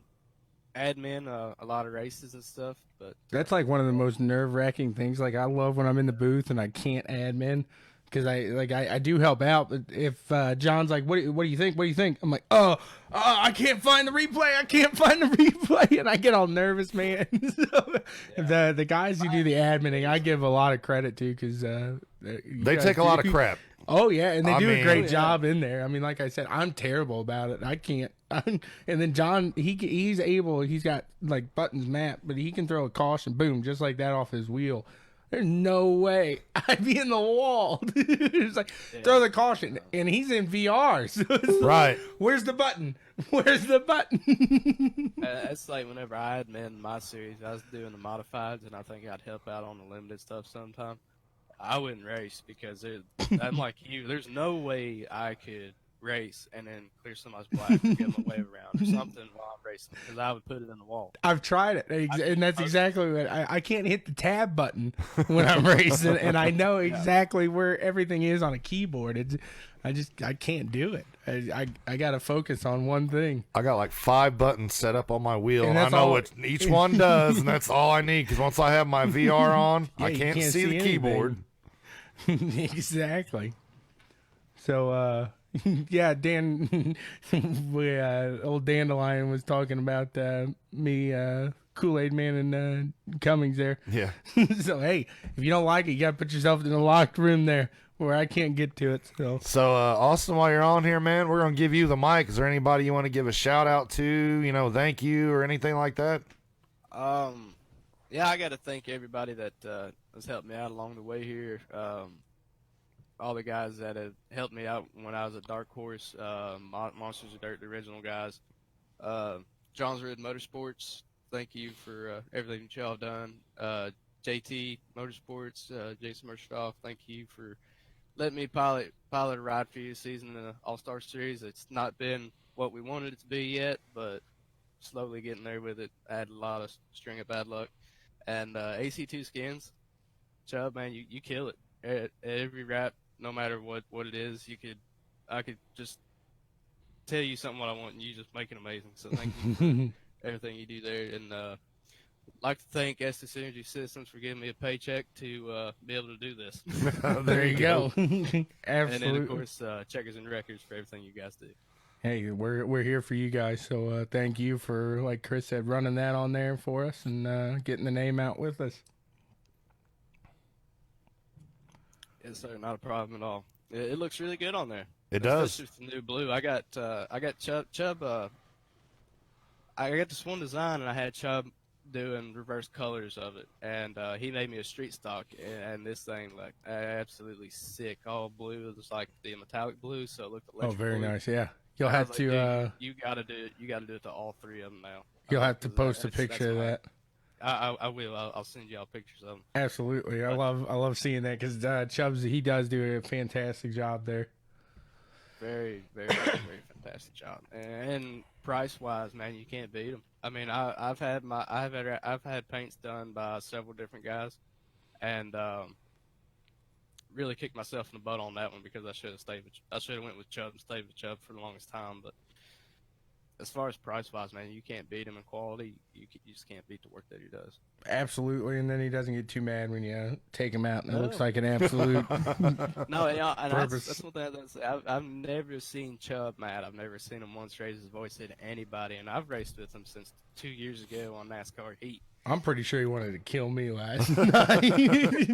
admin a lot of races and stuff. But that's like one of the most nerve-wracking things. Like, I love when I'm in the booth and I can't admin, because I do help out. But if John's like, what do you think? What do you think? I'm like, I can't find the replay. I can't find the replay, and I get all nervous, man. So, yeah. The guys who do the adminning, I give a lot of credit to, because they take a lot of crap. Oh yeah, and they do a great job in there. I mean, like I said, I'm terrible about it. I can't. And then John, he's able. He's got like buttons mapped, but he can throw a caution, boom, just like that off his wheel. There's no way I'd be in the wall. It's like, throw the caution, and he's in VR. So it's right. Like, where's the button? Where's the button? It's like whenever I admin my series, I was doing the modifieds, and I think I'd help out on the limited stuff sometime. I wouldn't race because I'm like you. There's no way I could race and then clear somebody's black and give them a wave around or something while I'm racing, because I would put it in the wall. I've tried it, and that's exactly what I can't hit the tab button when I'm racing, and I know exactly where everything is on a keyboard. I can't do it. I got to focus on one thing. I got like 5 buttons set up on my wheel, and I know what each one does, and that's all I need, because once I have my VR on, I can't see the keyboard. Exactly. So, yeah, Dan, old Dandelion was talking about me, Kool-Aid Man, and Cummings there. Yeah. So, hey, if you don't like it, you got to put yourself in a locked room there where I can't get to it. So, Austin, while you're on here, man, we're going to give you the mic. Is there anybody you want to give a shout out to, thank you or anything like that? Yeah, I got to thank everybody that has helped me out along the way here. All the guys that have helped me out when I was at Dark Horse, Monsters of Dirt, the original guys. John's Red Motorsports, thank you for everything that y'all have done. JT Motorsports, Jason Mershdoff, thank you for letting me pilot a ride for you this season in the All-Star Series. It's not been what we wanted it to be yet, but slowly getting there with it. I had a lot of string of bad luck. And AC2 Skins, Chubb, man, you kill it. At every wrap, no matter what it is, I could just tell you something what I want, and you just make it amazing. So thank you for everything you do there. And I'd like to thank Estes Energy Systems for giving me a paycheck to be able to do this. There you go. Absolutely. And then, of course, Checkers and Records for everything you guys do. Hey, we're here for you guys, so thank you for, like Chris said, running that on there for us and getting the name out with us. Yes, sir, not a problem at all. It looks really good on there. It does. Especially with the new blue. I got Chubb. I got this one design, and I had Chubb doing reverse colors of it, and he made me a street stock, and this thing like absolutely sick, all blue. It was like the metallic blue, so it looked electric. Oh, very blue. Nice, yeah. You'll have like, to. You gotta do it. You gotta do it to all 3 of them now. You'll have to post a picture of that. I will. I'll send y'all pictures of them. Absolutely, I love seeing that, because Chubbs, he does do a fantastic job there. Very, very, very fantastic job. And price wise, man, you can't beat them. I mean, I've had paints done by several different guys, and really kicked myself in the butt on that one, because I should have went with Chubb and stayed with Chubb for the longest time. But as far as price wise, man, you can't beat him in quality. You just can't beat the work that he does. Absolutely, and then he doesn't get too mad when you take him out, and it looks like an absolute. No, and that's one thing. I've never seen Chubb mad. I've never seen him once raise his voice at anybody, and I've raced with him since 2 years ago on NASCAR Heat. I'm pretty sure he wanted to kill me last night.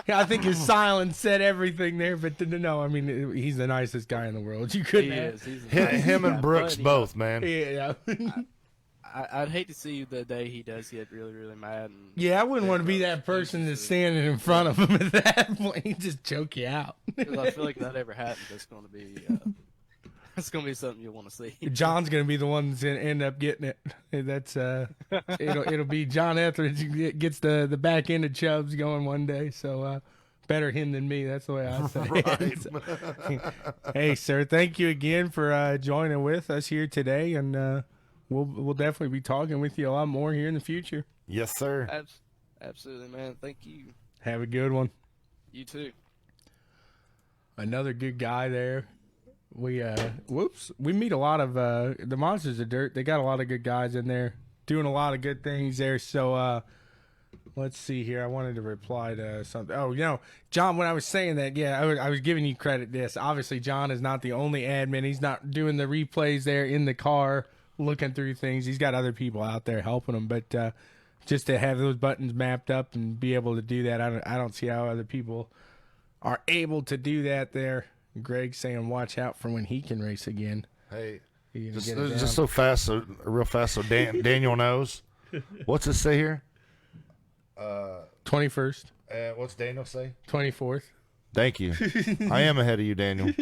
I think his silence said everything there, but no, I mean, he's the nicest guy in the world. You couldn't have. Him and Brooks both, man. Yeah. I'd hate to see the day he does get really, really mad. And Yeah, I wouldn't want to be that person that's standing in front of him at that point. He'd just choke you out. Because I feel like if that ever happens, it's going to be it's going to be something you'll want to see. John's going to be the one that's going to end up getting it. That's it'll be John Etheridge gets the back end of Chubbs going one day. So better him than me. That's the way I say it. So, hey, sir, thank you again for joining with us here today, and we'll definitely be talking with you a lot more here in the future. Yes, sir. Absolutely, man. Thank you. Have a good one. You too. Another good guy there. We meet a lot of the Monsters of Dirt. They got a lot of good guys in there doing a lot of good things there. So let's see here. I wanted to reply to something. Oh, John, when I was saying that, I was giving you credit. This obviously John is not the only admin. He's not doing the replays there in the car looking through things. He's got other people out there helping him, but just to have those buttons mapped up and be able to do that, I don't see how other people are able to do that there. Greg saying watch out for when he can race again. Hey, just so fast, real fast, so Daniel knows. What's it say here? 21st. What's Daniel say? 24th. Thank you. I am ahead of you, Daniel.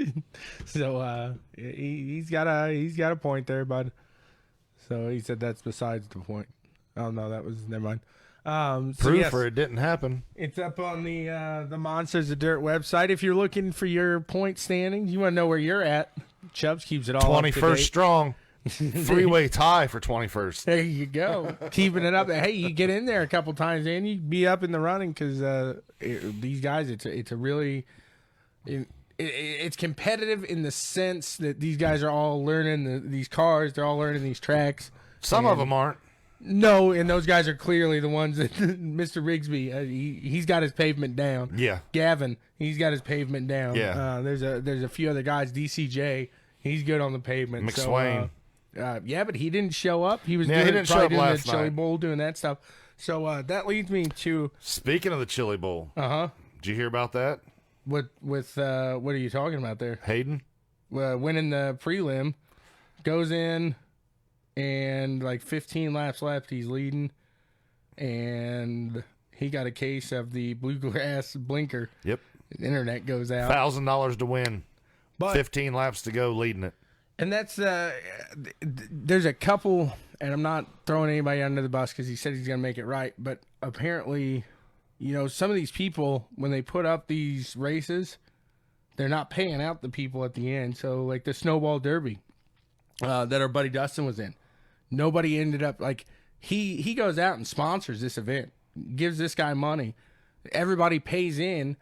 So he's got a point there, bud. So he said that's besides the point. Oh no, that was never mind. Proof or it didn't happen. It's up on the Monsters of Dirt website. If you're looking for your point standings, you want to know where you're at. Chubbs keeps it all 21st strong. Freeway tie for 21st. There you go. Keeping it up there. Hey, you get in there a couple times and you be up in the running because these guys, it's a really it's competitive in the sense that these guys are all learning these cars. They're all learning these tracks. Some of them aren't. No, and those guys are clearly the ones that Mr. Rigsby, he's got his pavement down. Yeah. Gavin, he's got his pavement down. Yeah. There's a few other guys. DCJ, he's good on the pavement. McSwain. So, yeah, but he didn't show up. He was he didn't show up doing last the Chili night. Bowl, doing that stuff. So that leads me to. Speaking of the Chili Bowl. Did you hear about that? What are you talking about there? Hayden? Winning the prelim, goes in. And like 15 laps left, he's leading, and he got a case of the bluegrass blinker. Yep. The internet goes out. $1,000 to win. But 15 laps to go, leading it. And that's there's a couple, and I'm not throwing anybody under the bus because he said he's gonna make it right. But apparently, some of these people when they put up these races, they're not paying out the people at the end. So like the Snowball Derby that our buddy Dustin was in. Nobody ended up he goes out and sponsors this event, gives this guy money. Everybody pays in,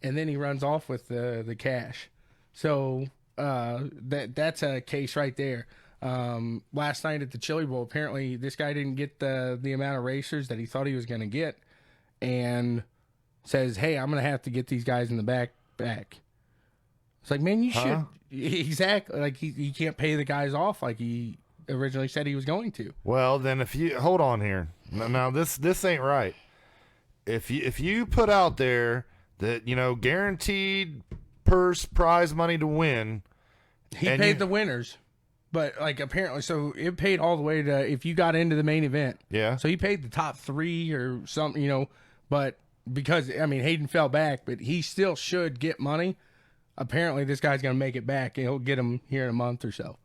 and then he runs off with the cash. So that's a case right there. Last night at the Chili Bowl, apparently this guy didn't get the amount of racers that he thought he was going to get, and says, "Hey, I'm going to have to get these guys in the back." It's like, man, you should exactly like he can't pay the guys off like he originally said he was going to. Well, then if you hold on here. Now this ain't right. If you put out there that, guaranteed purse prize money to win, he paid the winners, but apparently so it paid all the way to if you got into the main event. Yeah. So he paid the top 3 or something, but because Hayden fell back, but he still should get money. Apparently this guy's going to make it back and he'll get him here in a month or so.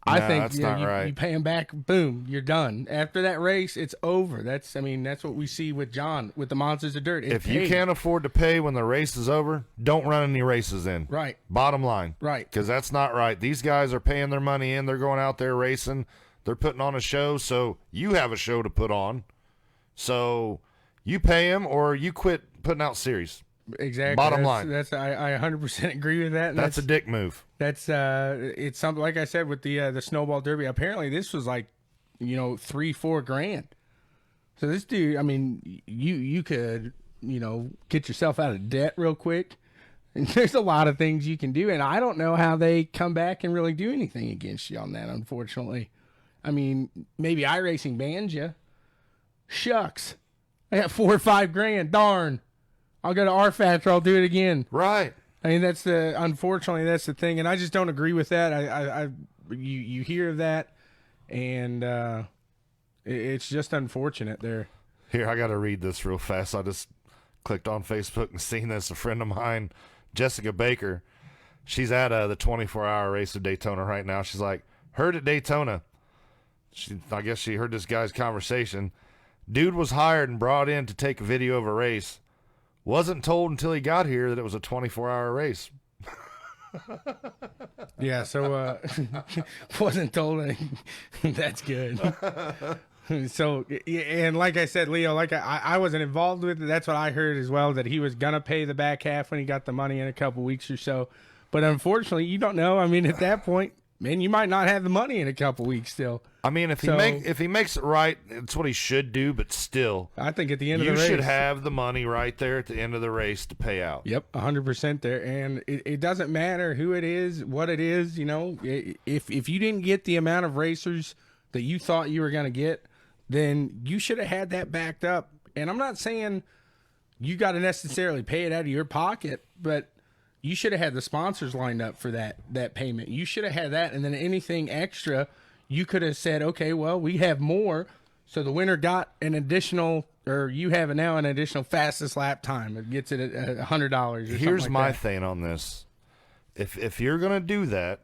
I think that's not right. You pay him back, boom, you're done. After that race, it's over. That's what we see with John, with the Monsters of Dirt. If you can't afford to pay when the race is over, don't run any races in. Right. Bottom line. Right. Because that's not right. These guys are paying their money in. They're going out there racing. They're putting on a show, so you have a show to put on. So you pay them or you quit putting out series. Exactly. Bottom line. I 100% agree with that. That's a dick move. That's it's something like I said with the Snowball Derby. Apparently this was $3-4 grand. So this dude, you could get yourself out of debt real quick. And there's a lot of things you can do, and I don't know how they come back and really do anything against you on that. Unfortunately, maybe iRacing bans you. Shucks. I got 4 or 5 grand. Darn. I'll go to RFAT or I'll do it again. Right. I mean, unfortunately, that's the thing. And I just don't agree with that. You hear that, and it's just unfortunate there. Here, I got to read this real fast. I just clicked on Facebook and seen this. A friend of mine, Jessica Baker, she's at the 24-hour race of Daytona right now. She's like, heard at Daytona. I guess she heard this guy's conversation. Dude was hired and brought in to take a video of a race. Wasn't told until he got here that it was a 24-hour race. Yeah, so wasn't told. That's good. So, and like I said, Leo, like I wasn't involved with it. That's what I heard as well, that he was going to pay the back half when he got the money in a couple weeks or so. But unfortunately, you don't know. I mean, at that point, man, you might not have the money in a couple weeks still. I mean, if he makes it right, it's what he should do. But still, I think at the end of the race, you should have the money right there at the end of the race to pay out. Yep, 100% there. And it doesn't matter who it is, what it is. You know, if you didn't get the amount of racers that you thought you were going to get, then you should have had that backed up. And I'm not saying you got to necessarily pay it out of your pocket, but you should have had the sponsors lined up for that payment. You should have had that, and then anything extra, you could have said, okay, well, we have more, so the winner got an additional, or you have now an additional fastest lap time. It gets it at $100. Here's my thing on this: if you're gonna do that,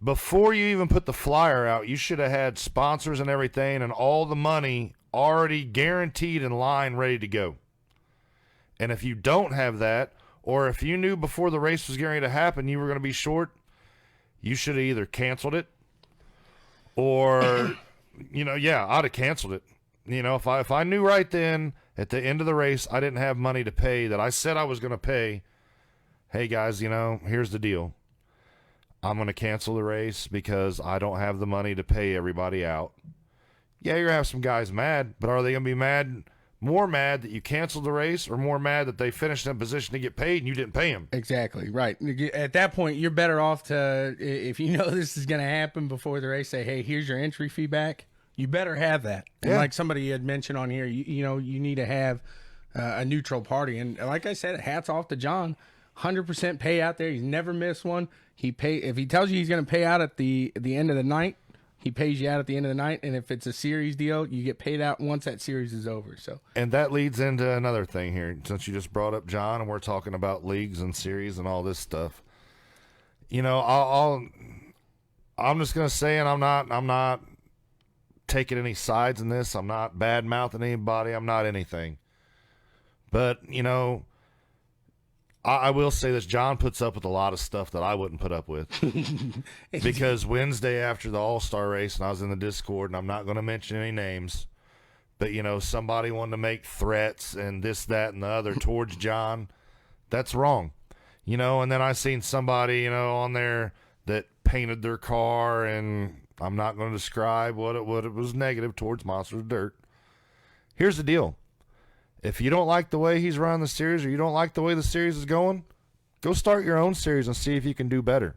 before you even put the flyer out, you should have had sponsors and everything, and all the money already guaranteed in line, ready to go. And if you don't have that, or if you knew before the race was going to happen you were going to be short, you should have either canceled it or, I'd have canceled it. If I knew right then at the end of the race I didn't have money to pay that I said I was going to pay, hey guys, here's the deal. I'm going to cancel the race because I don't have the money to pay everybody out. Yeah, you're going to have some guys mad, but are they going to be more mad that you canceled the race, or more mad that they finished in position to get paid and you didn't pay them? Exactly, right. At that point, you're better off to, if you know this is going to happen before the race, say, hey, here's your entry fee back. You better have that. Yeah. And like somebody had mentioned on here, you need to have a neutral party. And like I said, hats off to John. 100% pay out there. He's never missed one. If he tells you he's going to pay out at the end of the night, he pays you out at the end of the night, and if it's a series deal, you get paid out once that series is over. So, and that leads into another thing here. Since you just brought up John, and we're talking about leagues and series and all this stuff, I'm just gonna say, and I'm not taking any sides in this. I'm not bad mouthing anybody. I'm not anything. But I will say this: John puts up with a lot of stuff that I wouldn't put up with. Because Wednesday after the All-Star race, and I was in the Discord, and I'm not going to mention any names, but, somebody wanted to make threats and this, that, and the other towards John. That's wrong. And then I seen somebody, on there that painted their car, and I'm not going to describe what it was negative towards Monsters of Dirt. Here's the deal. If you don't like the way he's running the series, or you don't like the way the series is going, go start your own series and see if you can do better.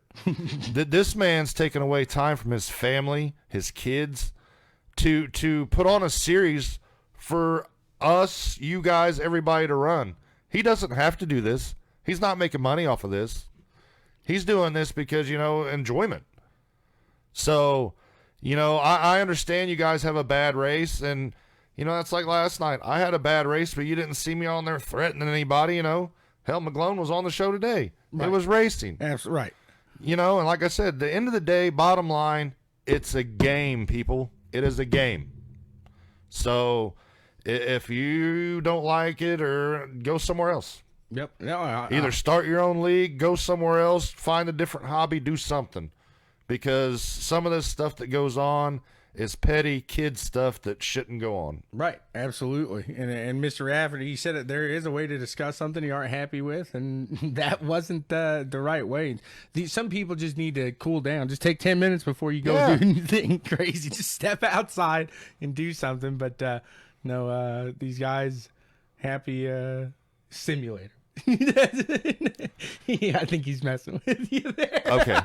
This man's taking away time from his family, his kids, to put on a series for us, you guys, everybody to run. He doesn't have to do this. He's not making money off of this. He's doing this because, enjoyment. So, I understand you guys have a bad race, and that's like last night. I had a bad race, but you didn't see me on there threatening anybody, Hell, McGlone was on the show today. Right. It was racing. Absolutely right. And like I said, the end of the day, bottom line, it's a game, people. It is a game. So if you don't like it, or go somewhere else. Yep. Either start your own league, go somewhere else, find a different hobby, do something. Because some of this stuff that goes on is petty kid stuff that shouldn't go on. Right, absolutely. And Mr. Rafferty, he said that there is a way to discuss something you aren't happy with, and that wasn't the right way. Some people just need to cool down. Just take 10 minutes before you go do anything crazy. Just step outside and do something. But no, these guys, happy simulator. Yeah, I think he's messing with you there. Okay.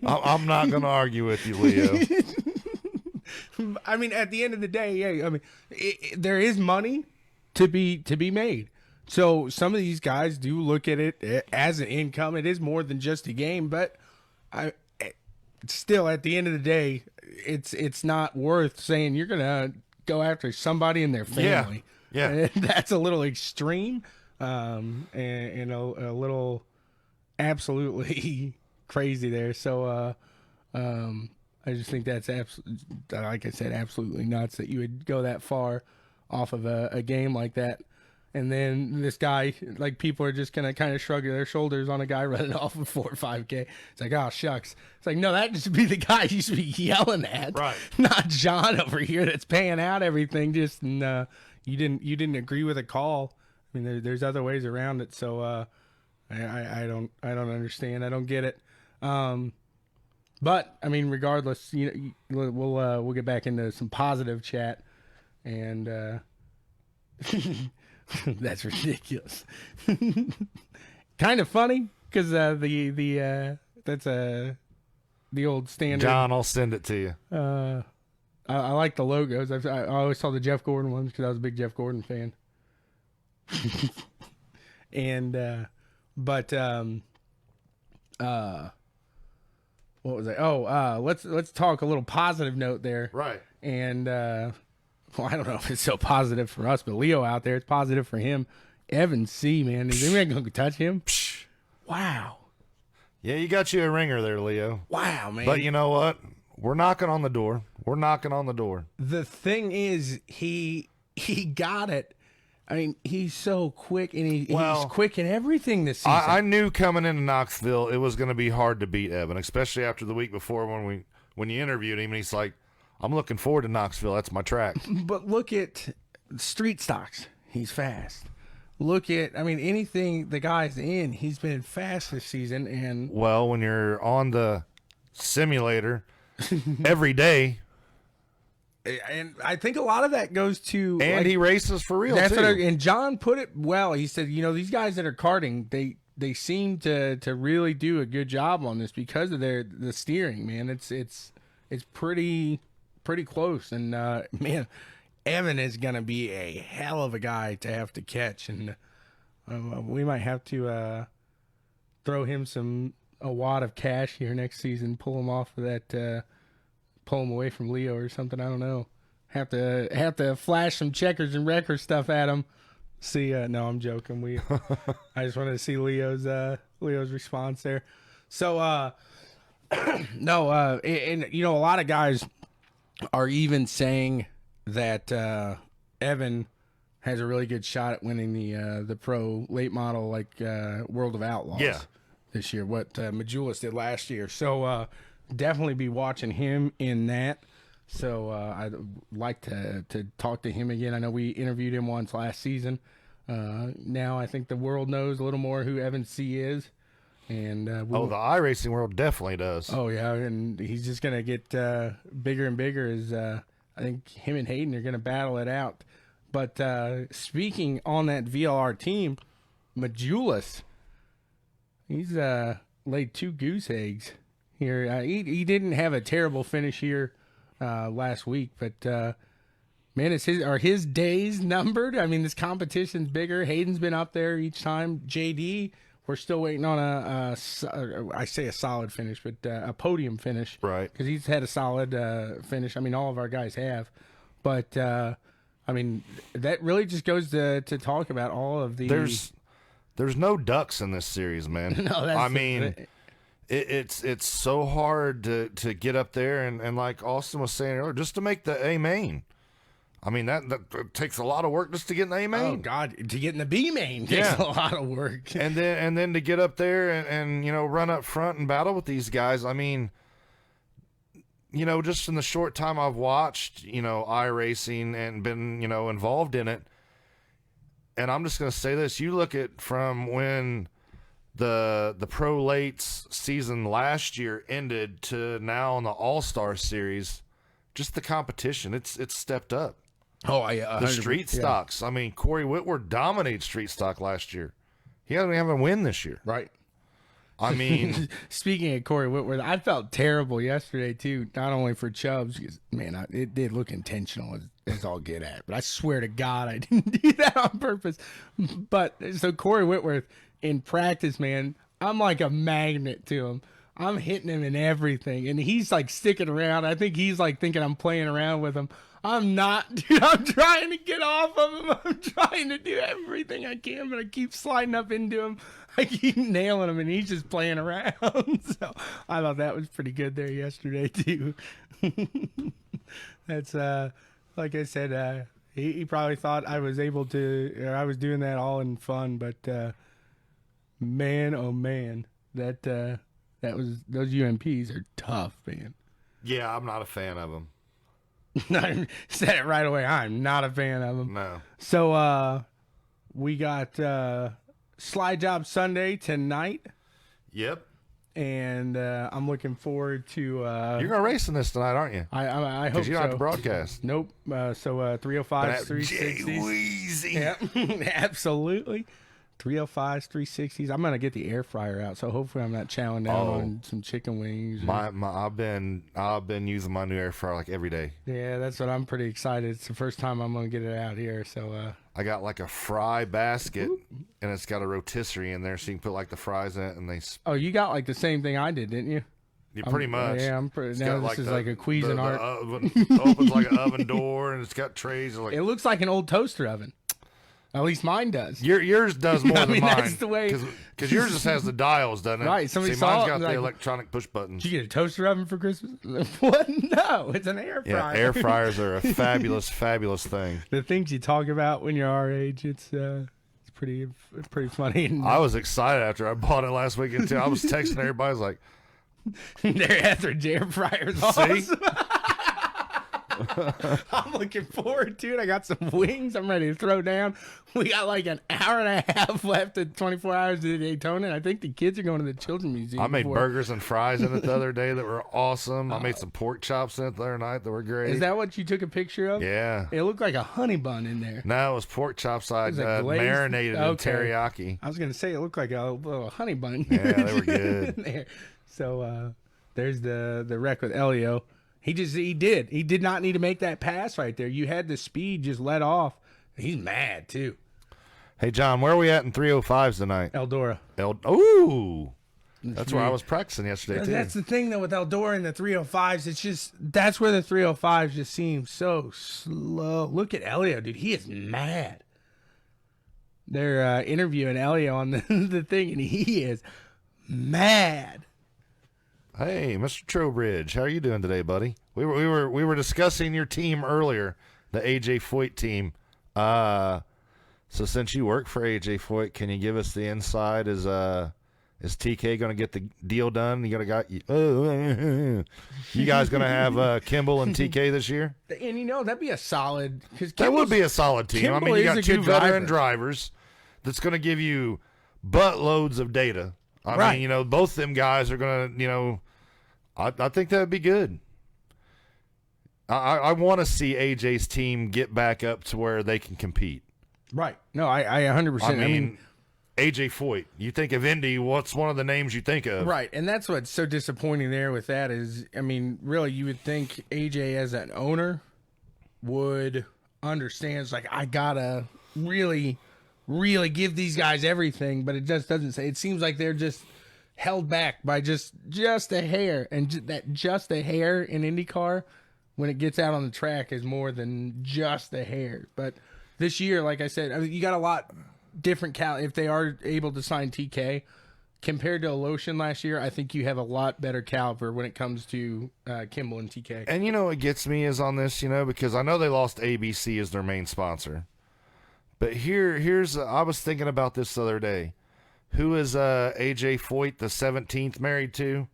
I'm not going to argue with you, Leo. I mean, at the end of the day, yeah. I mean, there is money to be made. So some of these guys do look at it as an income. It is more than just a game, but still, at the end of the day, it's not worth saying you're gonna go after somebody in their family. Yeah. And that's a little extreme, and a little absolutely crazy there. So I just think that's like I said, absolutely nuts that you would go that far off of a game like that. And then this guy, like, people are just going to kind of shrug their shoulders on a guy running off of 4 or 5K. It's like, oh, shucks. It's like, no, that should be the guy you should be yelling at. Right. Not John over here that's paying out everything. Just, you didn't agree with a call. I mean, there's other ways around it. So I don't understand. I don't get it. But, I mean, regardless, we'll get back into some positive chat. And that's ridiculous. Kind of funny because that's the old standard. John, I'll send it to you. I like the logos. I always saw the Jeff Gordon ones because I was a big Jeff Gordon fan. And what was I? Oh, let's talk a little positive note there. Right. And well, I don't know if it's so positive for us, but Leo out there, it's positive for him. Evan C, man, is anyone going to touch him? Psh. Wow. Yeah, you got you a ringer there, Leo. Wow, man. But you know what? We're knocking on the door. We're knocking on the door. The thing is, he got it. I mean, he's so quick, and he's quick in everything this season. I knew coming into Knoxville it was going to be hard to beat Evan, especially after the week before when you interviewed him, and he's like, I'm looking forward to Knoxville. That's my track. But look at street stocks. He's fast. Look at, I mean, anything the guy's in, he's been fast this season. And well, when you're on the simulator every day. And I think a lot of that goes to. And he races for real, too. And John put it well. He said, these guys that are karting, they seem to really do a good job on this because of the steering, man. It's pretty close. And, man, Evan is going to be a hell of a guy to have to catch. And we might have to throw him a wad of cash here next season, pull him off of that, pull him away from Leo or something. I don't know. Have to flash some checkers and wrecker stuff at him. See, no, I'm joking. I just wanted to see Leo's response there. So, no, and a lot of guys are even saying that Evan has a really good shot at winning the pro late model World of Outlaws this year. What Majulis did last year. So definitely be watching him in that. So I'd like to talk to him again. I know we interviewed him once last season. Now I think the world knows a little more who Evan C is. And the iRacing world definitely does. Oh, yeah, and he's just going to get bigger and bigger as I think him and Hayden are going to battle it out. But speaking on that VLR team, Majulis, he's laid 2 goose eggs here. He didn't have a terrible finish here last week, but man, are his days numbered? I mean, this competition's bigger. Hayden's been up there each time. JD, we're still waiting on I say a solid finish, but a podium finish. Right. Because he's had a solid finish. I mean, all of our guys have. But, I mean, that really just goes to talk about all of the... There's no ducks in this series, man. No, it's so hard to get up there and like Austin was saying earlier, just to make the A main. I mean, that takes a lot of work just to get in the A main. Oh God, to get in the B main takes a lot of work. And then to get up there and run up front and battle with these guys. I mean, just in the short time I've watched, iRacing and been, involved in it. And I'm just going to say this, you look at from when the Pro Lates season last year ended to now in the All-Star Series, just the competition, it's stepped up. Oh, the street stocks. I mean, Corey Whitworth dominated street stock last year. He doesn't have a win this year. Right. I mean, speaking of Corey Whitworth, I felt terrible yesterday too. Not only for Chubbs, because man, it did look intentional as all get at. But I swear to God, I didn't do that on purpose. But so Corey Whitworth in practice, man, I'm like a magnet to him. I'm hitting him in everything, and he's like sticking around. I think he's like thinking I'm playing around with him. I'm not, dude. I'm trying to get off of him. I'm trying to do everything I can, but I keep sliding up into him. I keep nailing him, and he's just playing around. So I thought that was pretty good there yesterday too. That's like I said, he probably thought I was able to, or I was doing that all in fun, but man, oh man, that was, those UMPs are tough, man. yeah, I'm not a fan of them. I said it right away. I'm not a fan of them. No. So we got Slide Job Sunday tonight, Yep. and I'm looking forward to. You're gonna race in this tonight, aren't you? I hope Because you don't so. have to broadcast. Nope. So 305s, 360s. Wheezy. Yeah, absolutely. 305s, 360s. I'm gonna get the air fryer out, so hopefully I'm not chowing down on some chicken wings. I've been using my new air fryer like every day. Yeah, that's what I'm pretty excited. It's the first time I'm gonna get it out here, so. I got like a fry basket, and it's got a rotisserie in there, so you can put like the fries in it, and Oh, you got like the same thing I did, didn't you? pretty much. Yeah, I'm pretty. It's Now got, this is the- like a Cuisinart. The oven opens like an oven door, and it's got trays. Like It looks like an old toaster oven. At least mine does. yours does more I than mean, mine. that's the way- Because yours just has the dials, doesn't it? Right, somebody See, saw mine's it, got like- the electronic push buttons. Did you get a toaster oven for Christmas? What? No, it's an air Yeah, fryer. air fryers are a fabulous, fabulous thing. The things you talk about when you're our age, it's pretty funny. And I was excited after I bought it last weekend too. I was texting everybody. I was like, their air fryers. "See, Awesome. I'm looking forward to it. I got some wings I'm ready to throw down. We got like an hour and a half left at 24 hours to Daytona, and I think the kids are going to the Children's Museum. I made before. burgers and fries in it the other day that were awesome. I made some pork chops in it the other night that were great. Is that what you took a picture of? Yeah. It looked like a honey bun in there. No, it was pork chops I Was it glazed? marinated Okay. in teriyaki. I was going to say it looked like a little honey bun. Yeah, they were good. in there. So there's the wreck with Elio. He did not need to make that pass right there. You had the speed just let off. He's mad too. Hey, John, where are we at in 305s tonight? Eldora. Ooh. That's where I was practicing yesterday, too. That's the thing though with Eldora and the 305s. It's just that's where the 305s just seem so slow. Look at Elio, dude. He is mad. They're interviewing Elio on the thing, and he is mad. Hey, Mr. Trowbridge, how are you doing today, buddy? We were discussing your team earlier, the AJ Foyt team. So since you work for AJ Foyt, can you give us the inside? Is TK going to get the deal done? You guys going to have Kimball and TK this year? And that'd be a solid. That would be a solid team. Kimball I mean, you is got a two good veteran driver. drivers that's going to give you buttloads of data. I Right. mean, both them guys are going to, I think that would be good. I want to see AJ's team get back up to where they can compete. Right. No, I 100%. I mean, AJ Foyt, you think of Indy, what's one of the names you think of? right. And that's what's so disappointing there with that is, I mean, really, you would think AJ as an owner would understand. It's like, I got to really, really give these guys everything, but it just doesn't say. It seems like they're just held back by just a hair, and just a hair in IndyCar when it gets out on the track is more than just a hair. But this year, like I said, I mean, you got a lot different if they are able to sign TK compared to Aloshin last year. I think you have a lot better caliber when it comes to Kimball and TK. And what gets me is on this, because I know they lost ABC as their main sponsor. But here's I was thinking about this the other day. Who is AJ Foyt, the 17th, married to?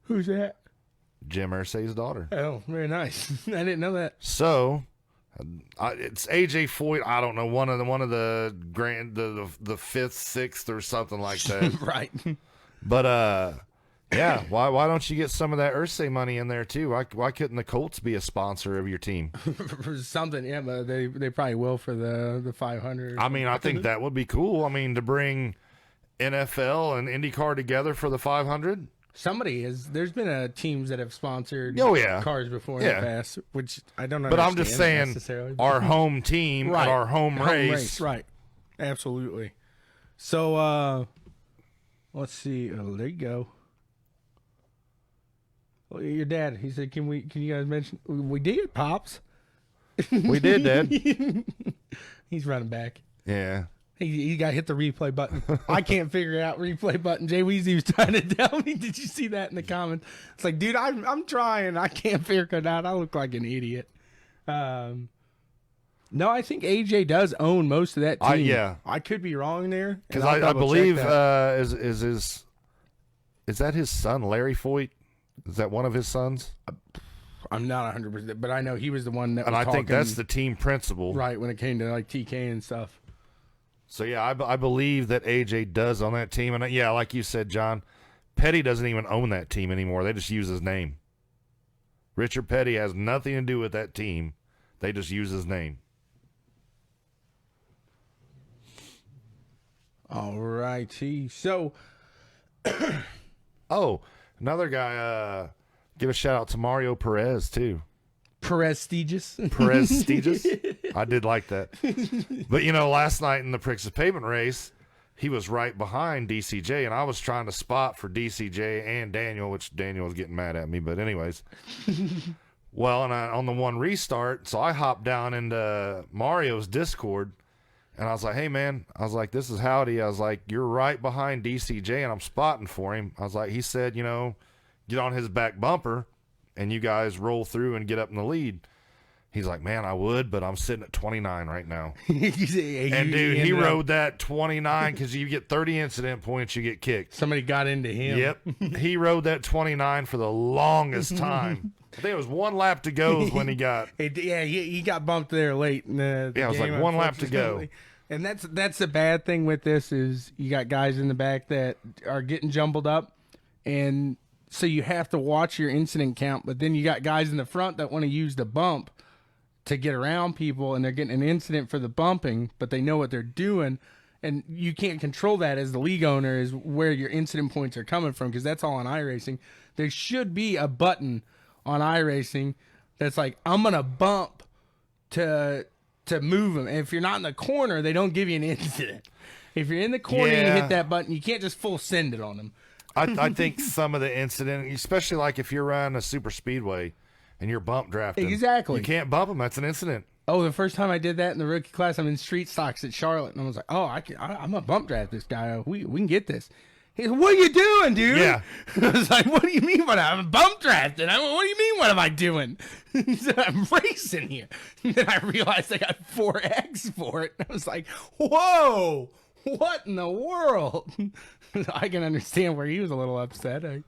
Who's that? Jim Irsay's daughter. Oh, very nice. I didn't know that. So, it's AJ Foyt. I don't know, one of the the fifth, sixth, or something like that. Right. But yeah, why don't you get some of that Irsay money in there too? Why couldn't the Colts be a sponsor of your team? For something, yeah, but they probably will for the 500. I mean, I think that would be cool. I mean, to bring NFL and IndyCar together for the 500? Somebody is. There's been teams that have sponsored cars before in the past, which I don't know. But I'm just saying, our home team and our home race. Right. Absolutely. So, let's see. Oh, there you go. Well, your dad, he said, can you guys mention? We did, Pops. We did, Dad. He's running back. Yeah. He got hit the replay button. I can't figure out replay button. Jay Weezy was trying to tell me. Did you see that in the comments? It's like, dude, I'm trying. I can't figure it out. I look like an idiot. No, I think AJ does own most of that team. Yeah. I could be wrong there. Because I believe is that his son, Larry Foyt? Is that one of his sons? I'm not 100%, but I know he was the one that. And I think that's the team principal, right? When it came to like TK and stuff. So yeah, I believe that AJ does on that team, and yeah, like you said, John, Petty doesn't even own that team anymore. They just use his name. Richard Petty has nothing to do with that team. They just use his name. All righty. So, another guy. Give a shout out to Mario Perez too. Prestigious. I did like that. But, last night in the Pricks of Pavement race, he was right behind DCJ, and I was trying to spot for DCJ and Daniel, which Daniel was getting mad at me. But anyways. Well, and on the one restart, so I hopped down into Mario's Discord, and I was like, hey, man, I was like, this is Howdy. I was like, you're right behind DCJ, and I'm spotting for him. I was like, he said, get on his back bumper, and you guys roll through and get up in the lead. He's like, man, I would, but I'm sitting at 29 right now. And, dude, he rode that 29 because you get 30 incident points, you get kicked. Somebody got into him. Yep. He rode that 29 for the longest time. I think it was one lap to go when he got. He got bumped there late. It was like one lap to go. And that's the bad thing with this is you got guys in the back that are getting jumbled up, and so you have to watch your incident count, but then you got guys in the front that want to use the bump to get around people, and they're getting an incident for the bumping, but they know what they're doing, and you can't control that as the league owner is where your incident points are coming from, because that's all on iRacing. There should be a button on iRacing that's like, I'm going to bump to move them, and if you're not in the corner, they don't give you an incident. If you're in the corner and you hit that button, you can't just full send it on them. I think some of the incident, especially like if you're running a super speedway and you're bump drafting. Exactly. You can't bump them. That's an incident. Oh, the first time I did that in the rookie class, I'm in street stocks at Charlotte, and I was like, oh, I'm going to bump draft this guy. We can get this. He said, what are you doing, dude? Yeah. I was like, what do you mean what I'm bump drafting? What do you mean what am I doing? He said, I'm racing here. And then I realized I got 4X for it. I was like, whoa, what in the world? I can understand where he was a little upset. I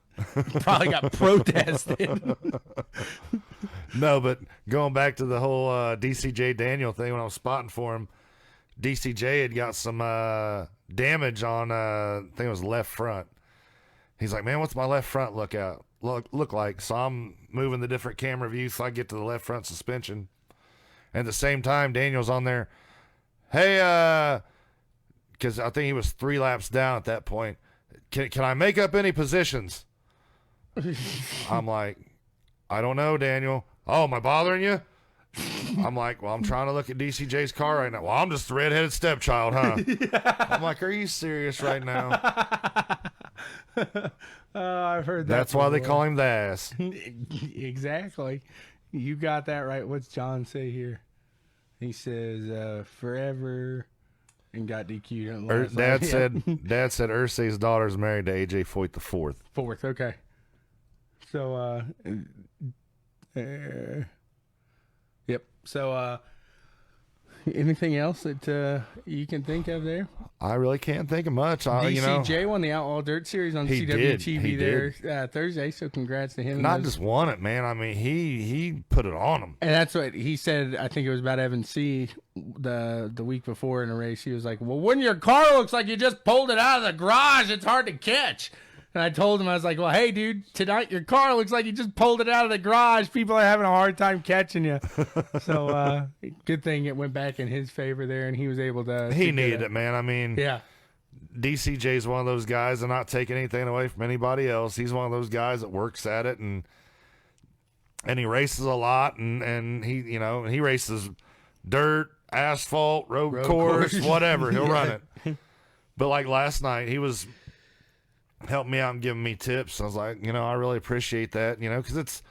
probably got protested. No, but going back to the whole DCJ Daniel thing, when I was spotting for him, DCJ had got some damage on, I think it was left front. He's like, man, what's my left front look like? So I'm moving the different camera views so I get to the left front suspension. And at the same time, Daniel's on there, hey, because I think he was 3 laps down at that point. Can I make up any positions? I'm like, I don't know, Daniel. Oh, am I bothering you? I'm like, well, I'm trying to look at DCJ's car right now. Well, I'm just the redheaded stepchild, huh? I'm like, are you serious right now? I've heard that. That's why they call him the ass. Exactly. You got that right. What's John say here? He says, forever... And got DQ'd. Dad said Ursay's daughter's married to AJ Foyt the fourth. Fourth, okay. So, yep. So, anything else that you can think of there? I really can't think of much. DCJ won the Outlaw Dirt Series on CWTV there Thursday, so congrats to him. Not just won it, man. I mean, he put it on him. And that's what he said. I think it was about Evan C. the week before in a race. He was like, well, when your car looks like you just pulled it out of the garage, it's hard to catch. And I told him, I was like, well, hey, dude, tonight your car looks like you just pulled it out of the garage. People are having a hard time catching you. So good thing it went back in his favor there, and he was able to. He needed it, man. I mean, yeah. DCJ's one of those guys, and not taking anything away from anybody else. He's one of those guys that works at it, and he races a lot, and he, you know, he races dirt, asphalt, road course, whatever. He'll run it. But like last night, he was helping me out and giving me tips. I was like, you know, I really appreciate that, you know, because it's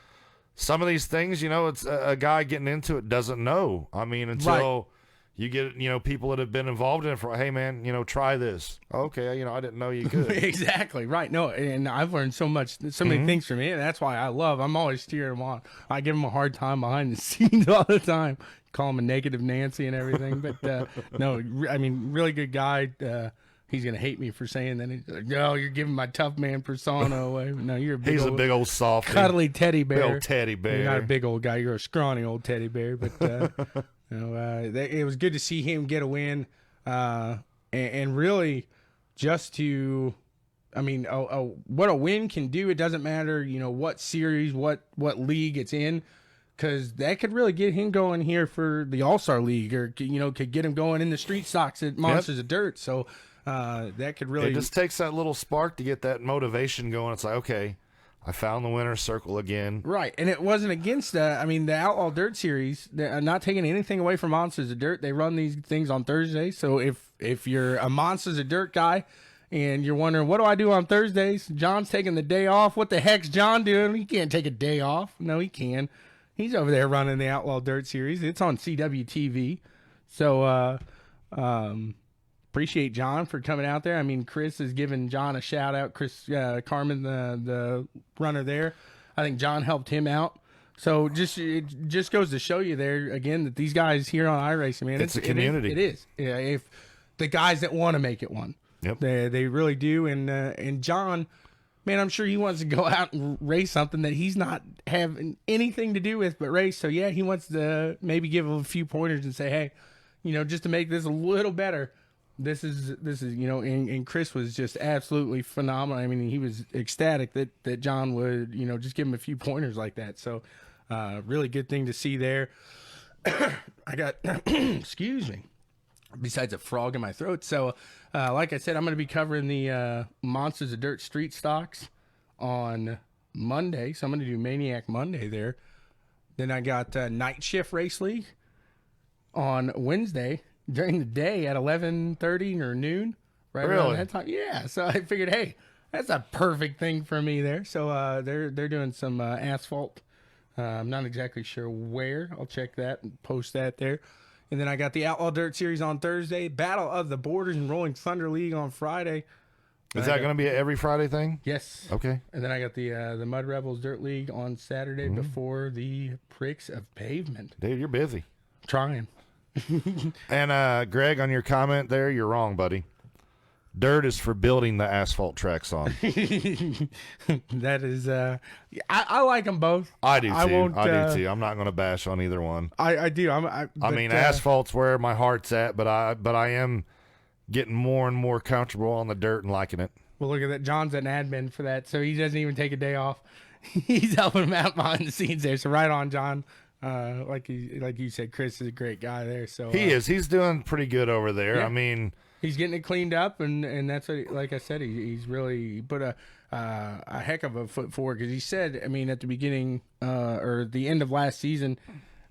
some of these things, you know, it's a guy getting into it doesn't know. I mean, until you get, you know, people that have been involved in it for, hey, man, you know, try this. Okay, you know, I didn't know you could. Exactly, right. No, and I've learned so many things from it, and that's why I'm always cheering him on. I give him a hard time behind the scenes all the time. Call him a negative Nancy and everything. But, no, I mean, really good guy. He's going to hate me for saying that. He's like, no, you're giving my tough man persona away. No, you're a a big old soft, cuddly teddy bear. Big old teddy bear. You're not a big old guy. You're a scrawny old teddy bear. But you know, it was good to see him get a win, and really just to, I mean, what a win can do. It doesn't matter, you know, what series, what league it's in, because that could really get him going here for the All-Star League, or, you know, could get him going in the street stocks at Monsters of Dirt. So that could really, it just takes that little spark to get that motivation going. It's like, okay, I found the winner's circle again. Right, and it wasn't against, I mean, the Outlaw Dirt Series, they're not taking anything away from Monsters of Dirt. They run these things on Thursday, so if you're a Monsters of Dirt guy and you're wondering, what do I do on Thursdays? John's taking the day off. What the heck's John doing? He can't take a day off. No, he can. He's over there running the Outlaw Dirt Series. It's on CWTV. So, appreciate John for coming out there. I mean, Chris is giving John a shout out. Chris Carmen, the runner there. I think John helped him out. So it just goes to show you there again that these guys here on iRacing, man, it's a community. It is. Yeah, if the guys that want to make it won, yep, they really do. And John, man, I'm sure he wants to go out and race something that he's not having anything to do with but race. So yeah, he wants to maybe give a few pointers and say, hey, you know, just to make this a little better. This is you know, and Chris was just absolutely phenomenal. I mean, he was ecstatic that John would, you know, just give him a few pointers like that. So, really good thing to see there. I got, excuse me, besides a frog in my throat. So, like I said, I'm going to be covering the Monsters of Dirt Street Stocks on Monday. So I'm going to do Maniac Monday there. Then I got Night Shift Race League on Wednesday. During the day at 11:30 or noon, right around that time. Yeah, so I figured, hey, that's a perfect thing for me there. So they're doing some asphalt. I'm not exactly sure where. I'll check that and post that there. And then I got the Outlaw Dirt Series on Thursday, Battle of the Borders and Rolling Thunder League on Friday. Is that going to be an every Friday thing? Yes. Okay. And then I got the Mud Rebels Dirt League on Saturday before the Pricks of Pavement. Dude, you're busy. Trying. And Greg, on your comment there, you're wrong, buddy. Dirt is for building the asphalt tracks on. That is, I like them both. I do too. I do too. I'm not going to bash on either one. I do. I mean, asphalt's where my heart's at, but I am getting more and more comfortable on the dirt and liking it. Well, look at that. John's an admin for that, so he doesn't even take a day off. He's helping him out behind the scenes there. So right on, John. Like you said, Chris is a great guy there. So he is. He's doing pretty good over there. Yeah. I mean, he's getting it cleaned up, and that's what, like I said, he's really put a heck of a foot forward, because he said, I mean, at the beginning or the end of last season,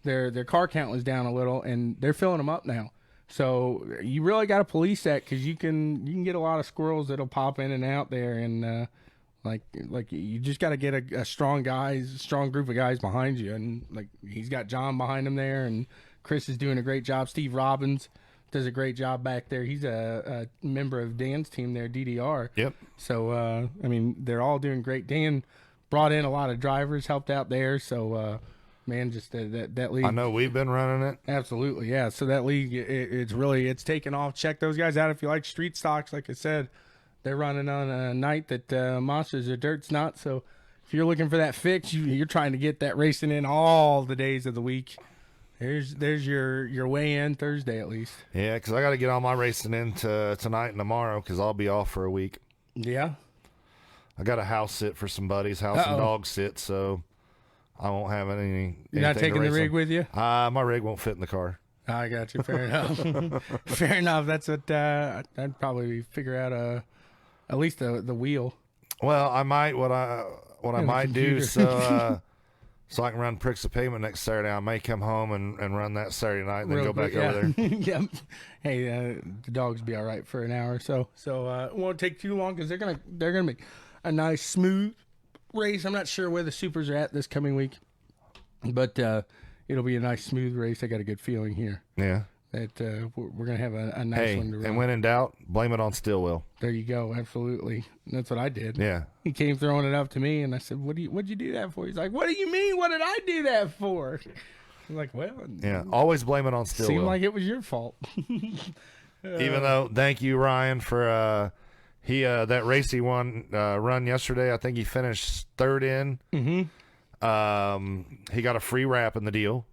their car count was down a little, and they're filling them up now. So you really got to police that, because you can get a lot of squirrels that'll pop in and out there, and like you just got to get a strong group of guys behind you, and like he's got John behind him there, and Chris is doing a great job. Steve Robbins does a great job back there. He's a member of Dan's team there, DDR. Yep. So I mean, they're all doing great. Dan brought in a lot of drivers, helped out there. So man, just that league. I know we've been running it. Absolutely, yeah. So that league, it's taken off. Check those guys out if you like street stocks. Like I said, they're running on a night that Monsters of Dirt's not. So if you're looking for that fix, you're trying to get that racing in all the days of the week. There's your way in Thursday at least. Yeah, because I got to get all my racing in tonight and tomorrow, because I'll be off for a week. Yeah. I got a house sit for some buddies, and dog sit, so I won't have any. You're not taking the rig with you? My rig won't fit in the car. I got you. Fair enough. Fair enough. That's what I'd probably figure out. At least the wheel. Well, I might what I might do so I can run Pricks of Pavement next Saturday. I may come home and run that Saturday night and then go back over there. Yep. Hey, the dogs be all right for an hour or so. So it won't take too long because they're gonna make a nice smooth race. I'm not sure where the supers are at this coming week, but it'll be a nice smooth race. I got a good feeling here. Yeah. That we're gonna have a nice one to run. And when in doubt, blame it on Stillwell. There you go. Absolutely. That's what I did. Yeah. He came throwing it up to me, and I said, "What'd you do that for?" He's like, "What do you mean? What did I do that for?" I'm like, "Well, yeah. Always blame it on Stillwell. Seemed like it was your fault." Even though, thank you, Ryan, for that race he won run yesterday. I think he finished third in. Mm-hmm. He got a free wrap in the deal.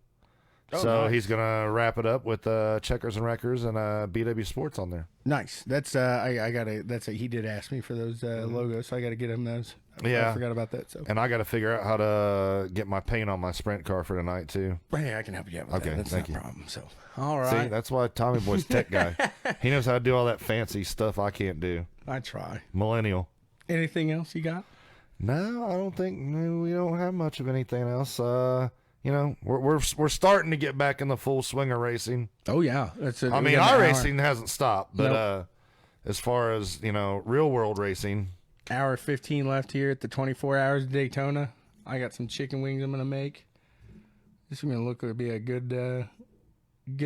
Oh, So nice. he's gonna wrap it up with Checkers and Wreckers and BW Sports on there. Nice. That's I gotta. He did ask me for those logos, so I gotta get him those. Yeah. I forgot about that. So And I got to figure out how to get my paint on my sprint car for tonight too. hey, I can help you out with Okay, that. That's thank not you. a problem. So all See, right, that's why TommyBoy's tech guy. He knows how to do all that fancy stuff I can't do. I try. Millennial. Anything else you got? No, I don't think we don't have much of anything else. We're starting to get back in the full swing of racing. Oh yeah, that's it. I mean, our racing hasn't stopped, but as far as real world racing, hour 15 left here at the 24 hours of Daytona. I got some chicken wings I'm gonna make. This is gonna look to be a good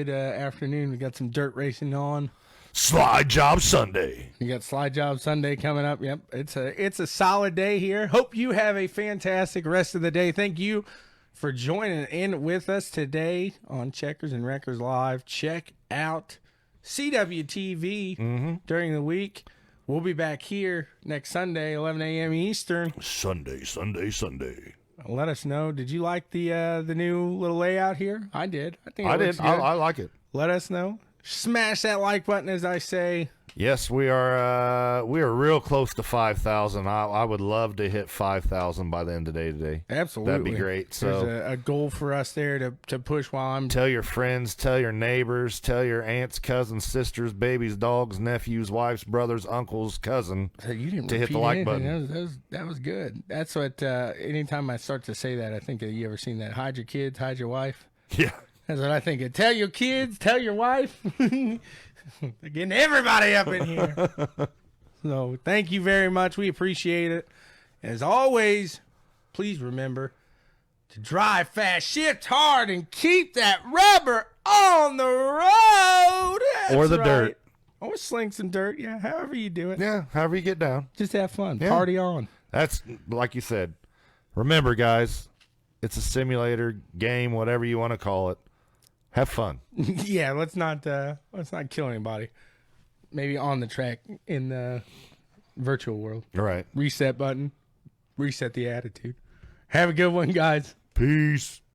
afternoon. We got some dirt racing on. Slide Job Sunday. You got Slide Job Sunday coming up. Yep, it's a solid day here. Hope you have a fantastic rest of the day. Thank you for joining in with us today on Checkers and Wreckers Live. Check out CWTV during the week. We'll be back here next Sunday, 11 a.m. Eastern. Sunday. Let us know. Did you like the new little layout here? I did. I think I looks did. good. I like it. Let us know. Smash that like button, as I say. Yes, we are real close to 5,000. I would love to hit 5,000 by the end of the day today. Absolutely. That'd be great. So there's a goal for us there to push while I'm... Tell your friends, tell your neighbors, tell your aunts, cousins, sisters, babies, dogs, nephews, wives, brothers, uncles, cousin You didn't to hit repeat the like anything. button. That was good. That's what, anytime I start to say that, I think, you ever seen that? Hide your kids, hide your wife. Yeah. That's what I think. Tell your kids, tell your wife. They're getting everybody up in here. So thank you very much. We appreciate it. As always, please remember to drive fast, shift hard, and keep that rubber on the road. That's Or the right. dirt. Or sling some dirt. Yeah, however you do it. Yeah, however you get down. Just have fun. Yeah. Party on. That's like you said. Remember, guys, it's a simulator game, whatever you want to call it. Have fun. Yeah, let's not kill anybody. Maybe on the track in the virtual world. All right. Reset button. Reset the attitude. Have a good one, guys. Peace.